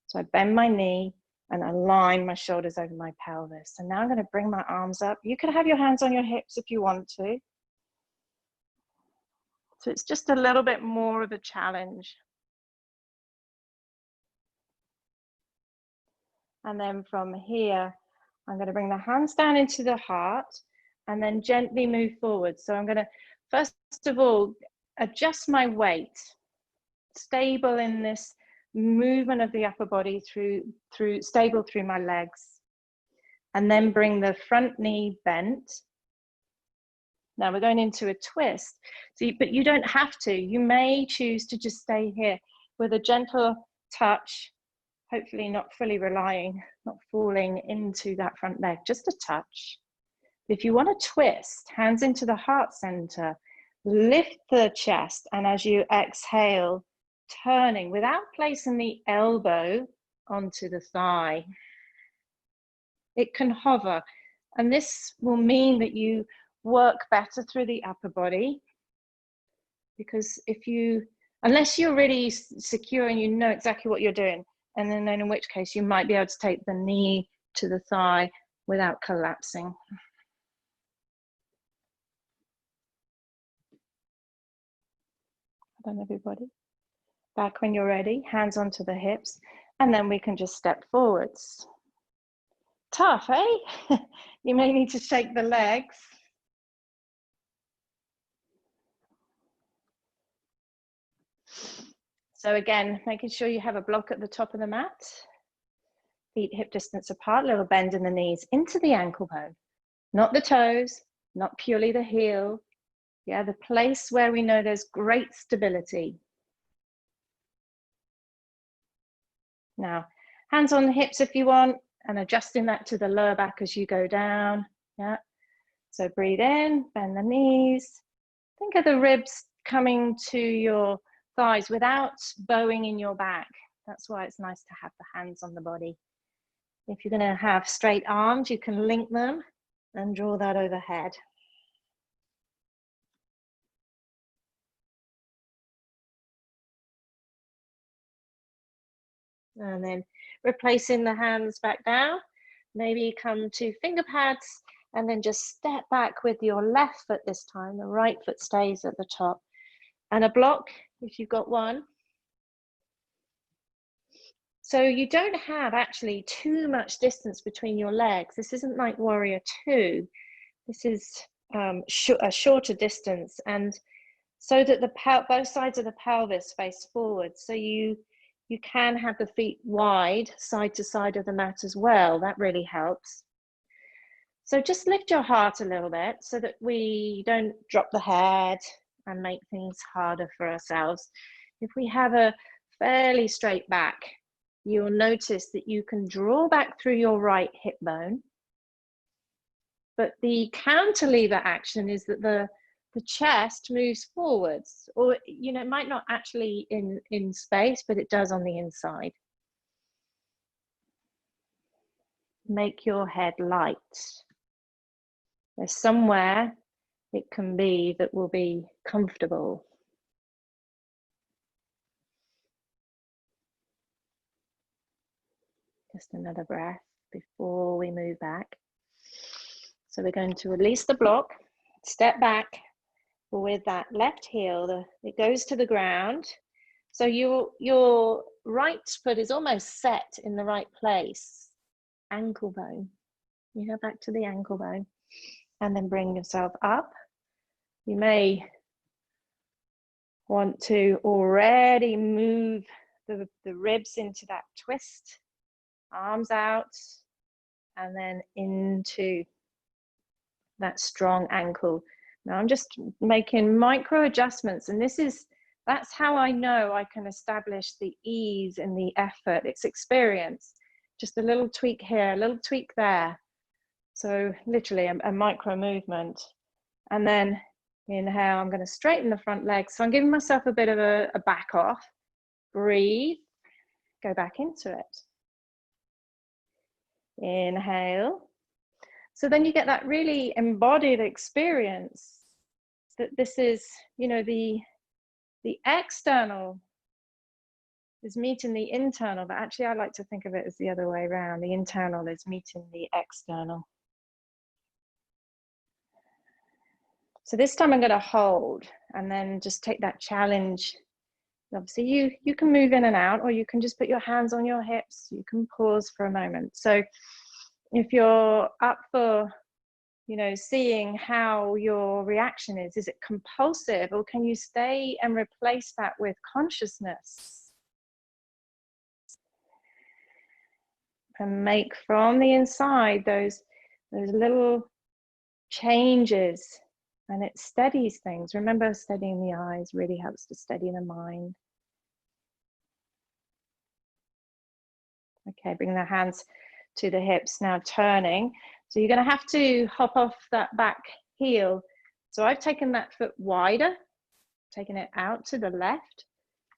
So I bend my knee and align my shoulders over my pelvis. And now I'm going to bring my arms up. You can have your hands on your hips if you want to. So it's just a little bit more of a challenge. And then from here, I'm going to bring the hands down into the heart and then gently move forward. So I'm going to, first of all, adjust my weight, stable in this movement of the upper body stable through my legs. And then bring the front knee bent. Now we're going into a twist, but you don't have to. You may choose to just stay here with a gentle touch, hopefully not fully relying, not falling into that front leg, just a touch. If you want to twist, hands into the heart center, lift the chest, and as you exhale, turning without placing the elbow onto the thigh. It can hover, and this will mean that you work better through the upper body, because unless you're really secure and you know exactly what you're doing, and then in which case you might be able to take the knee to the thigh without collapsing. Well done, everybody. Back when you're ready, hands onto the hips, and then we can just step forwards. Tough, eh? You may need to shake the legs. So again, making sure you have a block at the top of the mat. Feet hip distance apart, little bend in the knees into the ankle bone. Not the toes, not purely the heel. Yeah, the place where we know there's great stability. Now, hands on the hips if you want, and adjusting that to the lower back as you go down. Yeah. So breathe in, bend the knees. Think of the ribs coming to your thighs without bowing in your back. That's why it's nice to have the hands on the body. If you're going to have straight arms, you can link them and draw that overhead. And then replacing the hands back down. Maybe come to finger pads and then just step back with your left foot this time. The right foot stays at the top. And a block, if you've got one. So you don't have actually too much distance between your legs. This isn't like Warrior 2. This is a shorter distance, and so that both sides of the pelvis face forward. So you can have the feet wide, side to side of the mat as well. That really helps. So just lift your heart a little bit so that we don't drop the head, and make things harder for ourselves. If we have a fairly straight back, you'll notice that you can draw back through your right hip bone. But the cantilever action is that the chest moves forwards, or it might not actually in space, but it does on the inside. Make your head light. There's somewhere it can be that will be comfortable. Just another breath before we move back. So we're going to release the block, step back with that left heel. It goes to the ground. So your right foot is almost set in the right place. Ankle bone. You go back to the ankle bone and then bring yourself up. You may want to already move the ribs into that twist. Arms out and then into that strong ankle. Now I'm just making micro adjustments, and that's how I know I can establish the ease in the effort. It's experience. Just a little tweak here, a little tweak there. So literally a micro movement. And then inhale, I'm going to straighten the front leg. So I'm giving myself a bit of a back off. Breathe, go back into it. Inhale. So then you get that really embodied experience that this is, the external is meeting the internal, but actually I like to think of it as the other way around. The internal is meeting the external. So this time I'm going to hold and then just take that challenge. Obviously you can move in and out, or you can just put your hands on your hips. You can pause for a moment. So if you're up for, seeing how your reaction is it compulsive, or can you stay and replace that with consciousness? And make from the inside those little changes, and it steadies things. Remember, steadying the eyes really helps to steady the mind. Okay, bring the hands to the hips, now turning. So you're going to have to hop off that back heel. So I've taken that foot wider, taken it out to the left,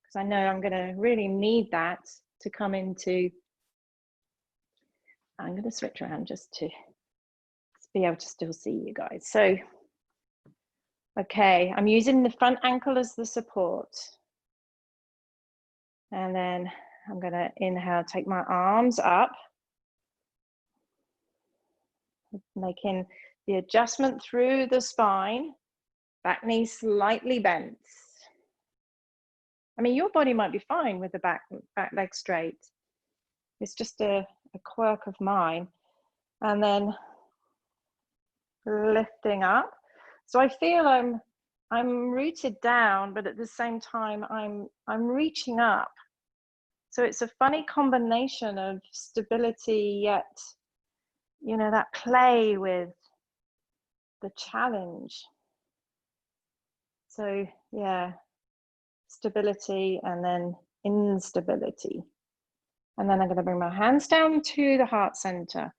because I know I'm going to really need that to come into. I'm going to switch around just to be able to still see you guys. So, okay, I'm using the front ankle as the support. And then I'm going to inhale, take my arms up, making the adjustment through the spine, back knee slightly bent. I mean, your body might be fine with the back leg straight. It's just a quirk of mine. And then lifting up. So I feel I'm rooted down, but at the same time I'm reaching up. So it's a funny combination of stability, yet that play with the challenge. So yeah, stability and then instability. And then I'm going to bring my hands down to the heart center,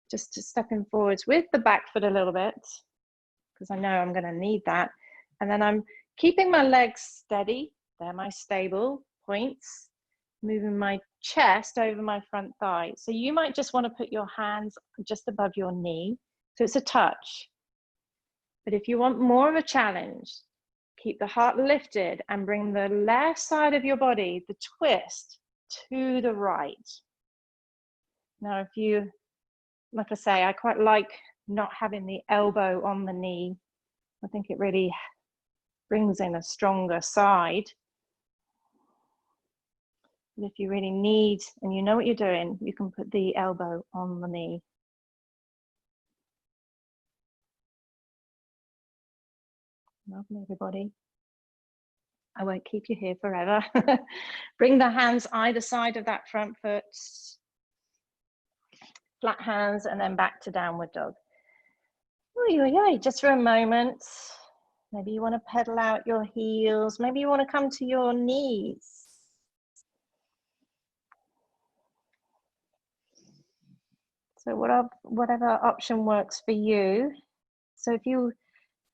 just to stepping forwards with the back foot a little bit, because I know I'm going to need that. And then I'm keeping my legs steady. They're my stable points. Moving my chest over my front thigh. So you might just want to put your hands just above your knee. So it's a touch. But if you want more of a challenge, keep the heart lifted and bring the left side of your body, the twist, to the right. Now, if you, like I say, I quite like not having the elbow on the knee. I think it really brings in a stronger side. And if you really need, and you know what you're doing, you can put the elbow on the knee. Welcome, everybody. I won't keep you here forever. Bring the hands either side of that front foot. Flat hands, and then back to downward dog. Just for a moment. Maybe you want to pedal out your heels. Maybe you want to come to your knees. So whatever option works for you. So if you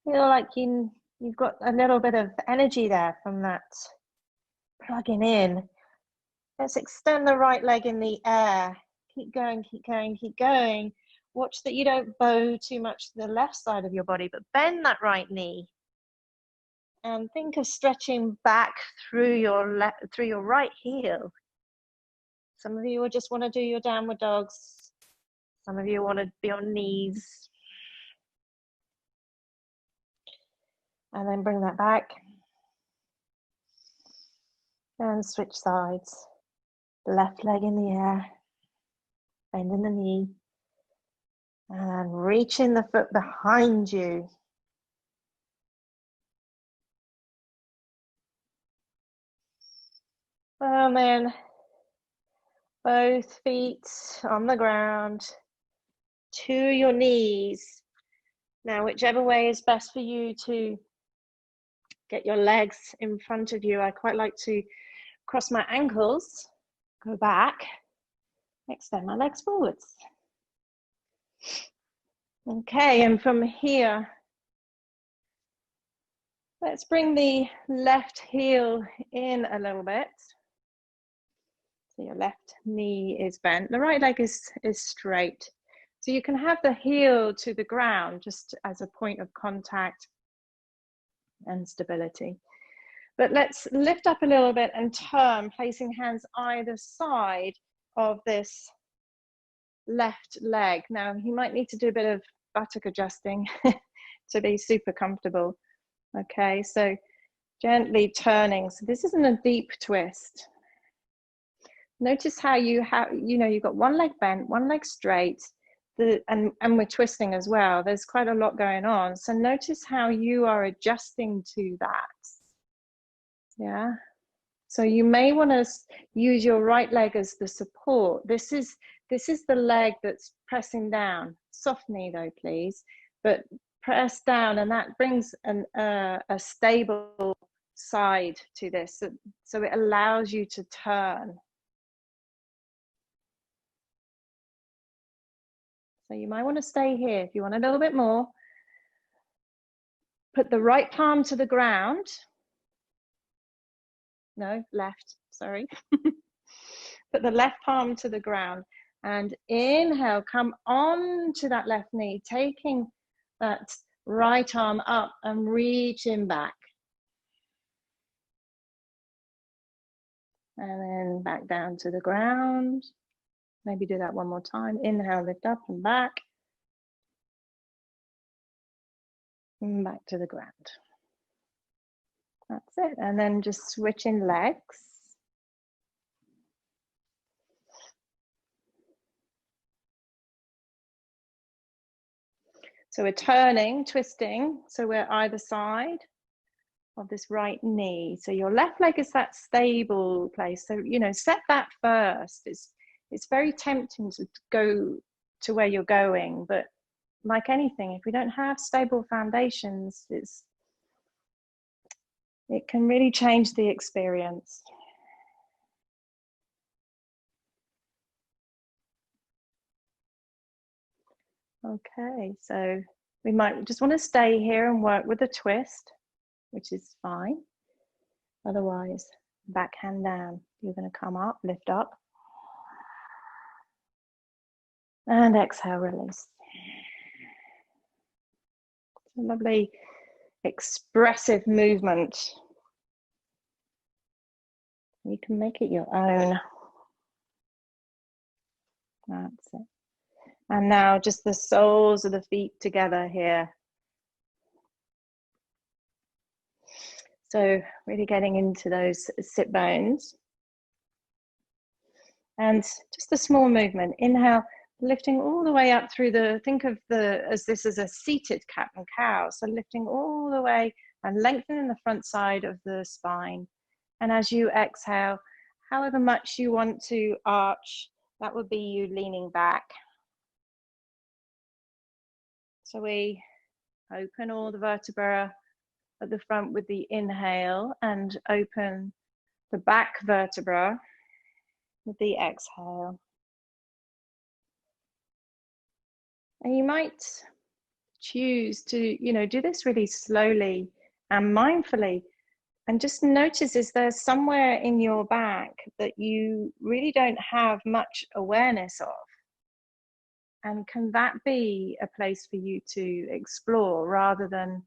feel like you've got a little bit of energy there from that plugging in, let's extend the right leg in the air. Keep going, keep going, keep going. Watch that you don't bow too much to the left side of your body, but bend that right knee. And think of stretching back through your right heel. Some of you will just want to do your downward dogs. Some of you want to be on knees. And then bring that back. And switch sides. Left leg in the air. Bending the knee. And reaching the foot behind you. And then both feet on the ground to your knees. Now, whichever way is best for you to get your legs in front of you. I quite like to cross my ankles, go back, extend my legs forwards. Okay, and from here, let's bring the left heel in a little bit. So your left knee is bent. The right leg is straight. So you can have the heel to the ground just as a point of contact and stability. But let's lift up a little bit and turn, placing hands either side of this left leg. Now, you might need to do a bit of buttock adjusting to be super comfortable. Okay, so gently turning. So this isn't a deep twist. Notice how you've got one leg bent, one leg straight, and we're twisting as well. There's quite a lot going on. So notice how you are adjusting to that. Yeah. So you may want to use your right leg as the support. This is the leg that's pressing down. Soft knee though, please. But press down, and that brings a stable side to this. So it allows you to turn. So you might want to stay here. If you want a little bit more, put the right palm to the ground. No, left, sorry. Put the left palm to the ground and inhale, come on to that left knee, taking that right arm up and reaching back. And then back down to the ground. Maybe do that one more time. Inhale, lift up and back. And back to the ground. That's it. And then just switching legs. So we're turning, twisting. So we're either side of this right knee. So your left leg is that stable place. So, set that first. It's very tempting to go to where you're going, but like anything, if we don't have stable foundations, it can really change the experience. Okay, so we might just want to stay here and work with a twist, which is fine. Otherwise, backhand down. You're going to come up, lift up. And exhale, release. A lovely expressive movement. You can make it your own. That's it. And now just the soles of the feet together here. So really getting into those sit bones. And just a small movement. Inhale, lifting all the way up through think of as this is a seated cat and cow. So lifting all the way and lengthening the front side of the spine. And as you exhale, however much you want to arch, that would be you leaning back. So we open all the vertebrae, at the front with the inhale and open the back vertebra with the exhale. And you might choose to, do this really slowly and mindfully, and just notice, is there somewhere in your back that you really don't have much awareness of? And can that be a place for you to explore rather than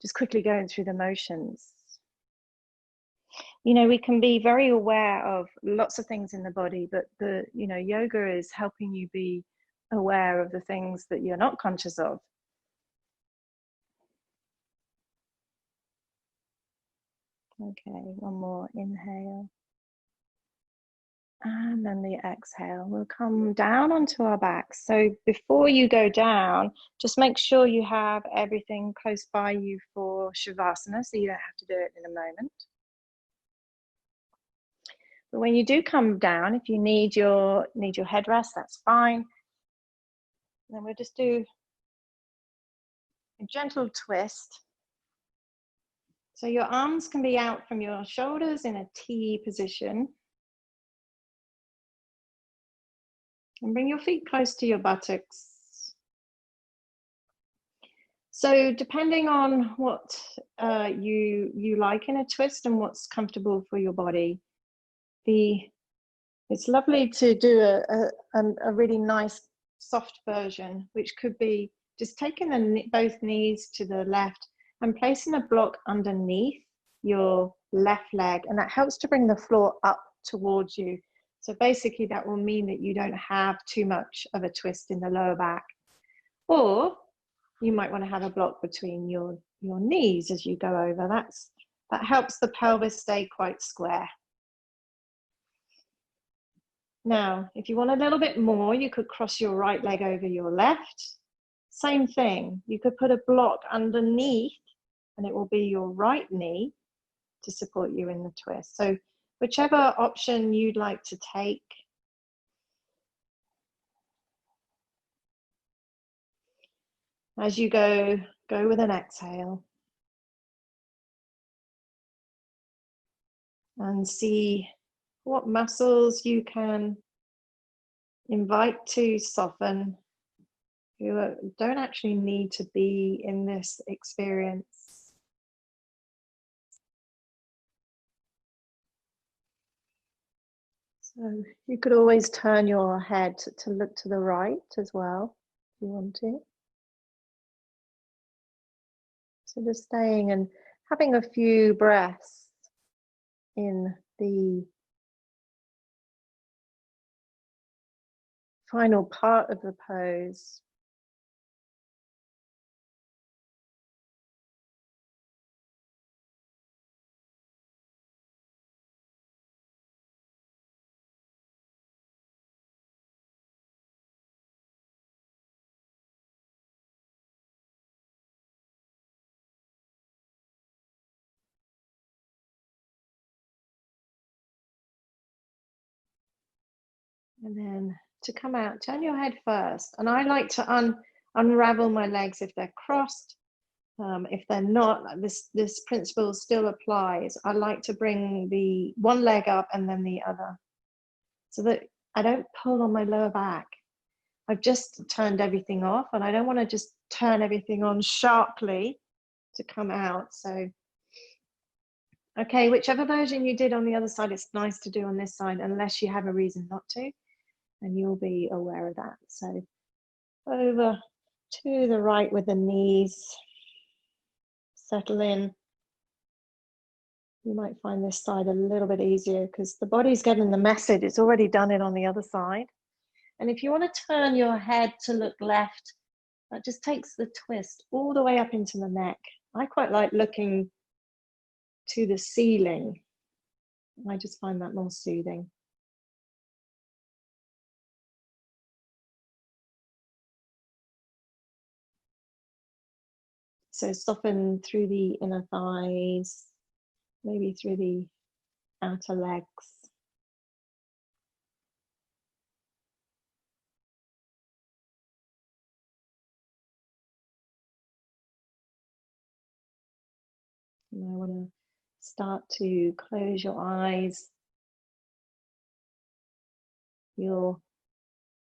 just quickly going through the motions? We can be very aware of lots of things in the body, but yoga is helping you be aware of the things that you're not conscious of. Okay, one more inhale. And then the exhale. We'll come down onto our backs. So before you go down, just make sure you have everything close by you for Shavasana, so you don't have to do it in a moment. But when you do come down, if you need your headrest, that's fine. Then we'll just do a gentle twist. So your arms can be out from your shoulders in a T position. And bring your feet close to your buttocks. So depending on what you like in a twist and what's comfortable for your body, it's lovely to do a really nice soft version, which could be just taking both knees to the left and placing a block underneath your left leg, and that helps to bring the floor up towards you. So basically that will mean that you don't have too much of a twist in the lower back. Or you might want to have a block between your knees as you go over. That helps the pelvis stay quite square. Now, if you want a little bit more, you could cross your right leg over your left. Same thing. You could put a block underneath and it will be your right knee to support you in the twist. So whichever option you'd like to take. As you go with an exhale. And see what muscles you can invite to soften. You don't actually need to be in this experience. So you could always turn your head to look to the right as well, if you want to. So just staying and having a few breaths in the final part of the pose. And then to come out, turn your head first. And I like to unravel my legs if they're crossed. If they're not, this principle still applies. I like to bring the one leg up and then the other, so that I don't pull on my lower back. I've just turned everything off, and I don't want to just turn everything on sharply to come out. So, okay, whichever version you did on the other side, it's nice to do on this side, unless you have a reason not to, and you'll be aware of that. So over to the right with the knees. Settle in. You might find this side a little bit easier because the body's getting the message. It's already done it on the other side. And if you want to turn your head to look left, that just takes the twist all the way up into the neck. I quite like looking to the ceiling. I just find that more soothing. So soften through the inner thighs, maybe through the outer legs. You might want to start to close your eyes. You'll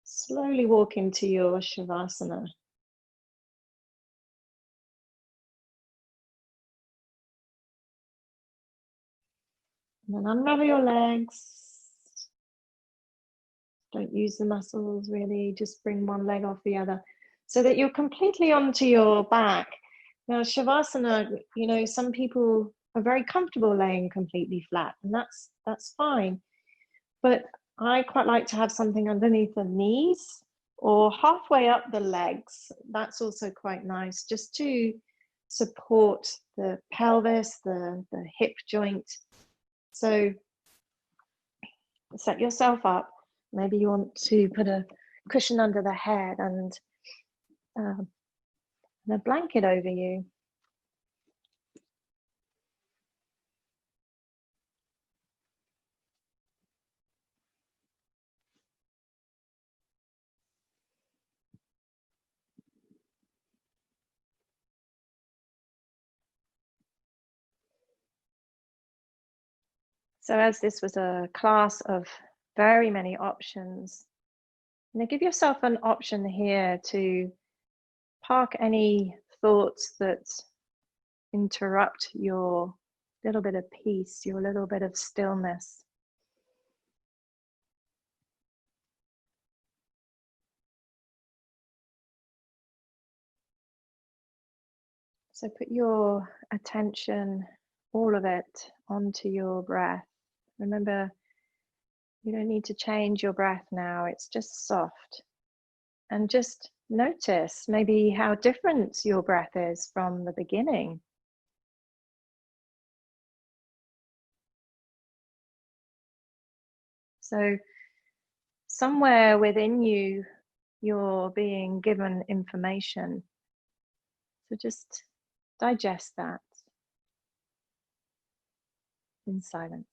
slowly walk into your Shavasana. And then unravel your legs. Don't use the muscles really, just bring one leg off the other so that you're completely onto your back. Now, Shavasana, you know, some people are very comfortable laying completely flat, and that's fine. But I quite like to have something underneath the knees or halfway up the legs. That's also quite nice, just to support the pelvis, the hip joint. So set yourself up. Maybe you want to put a cushion under the head and a blanket over you. So as this was a class of very many options, now give yourself an option here to park any thoughts that interrupt your little bit of peace, your little bit of stillness. So put your attention, all of it, onto your breath. Remember, you don't need to change your breath now, it's just soft. And just notice maybe how different your breath is from the beginning. So somewhere within you, you're being given information. So just digest that in silence.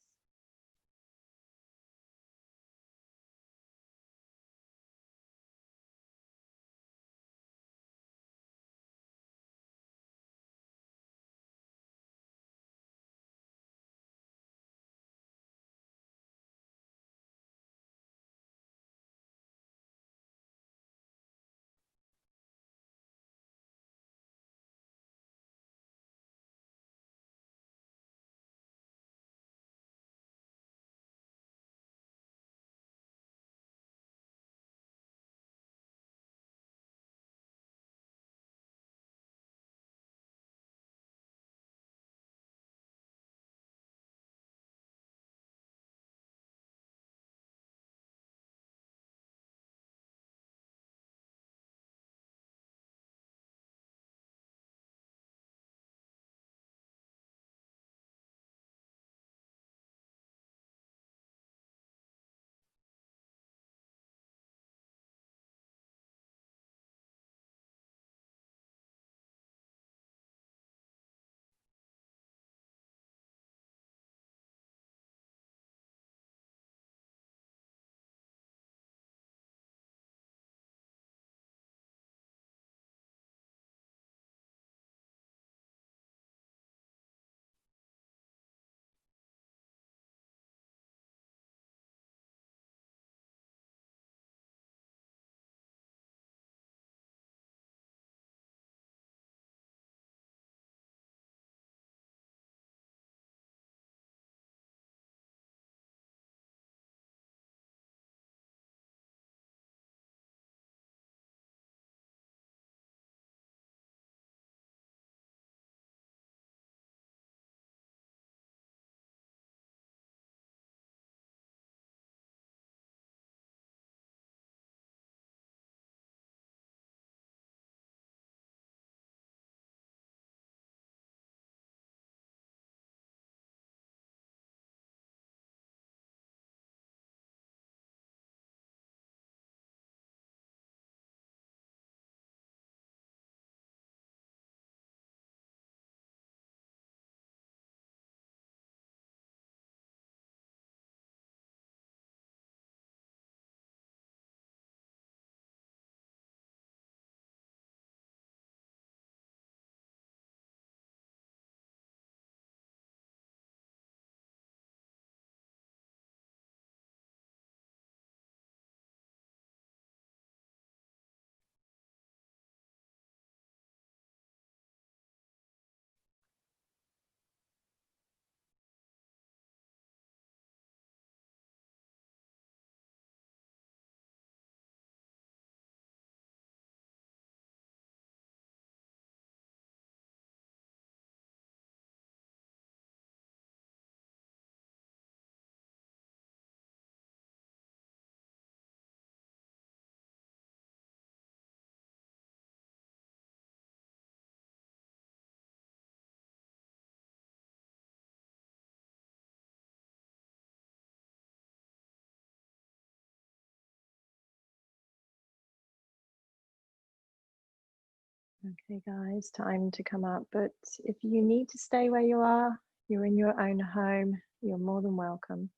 Okay, guys, time to come up. But if you need to stay where you are, you're in your own home, you're more than welcome.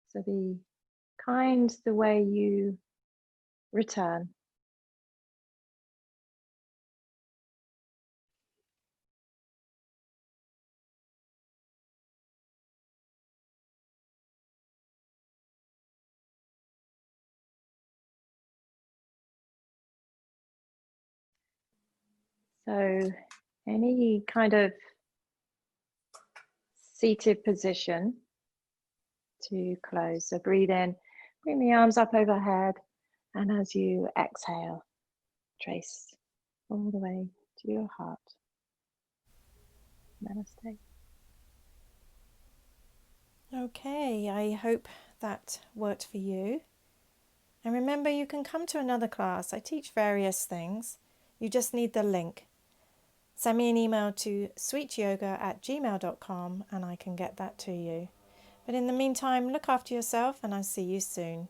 So be kind the way you return. So any kind of seated position to close. So breathe in, bring the arms up overhead, and as you exhale, trace all the way to your heart. Namaste. Okay, I hope that worked for you. And remember, you can come to another class. I teach various things. You just need the link. Send me an email to sweetyoga@gmail.com and I can get that to you. But in the meantime, look after yourself and I'll see you soon.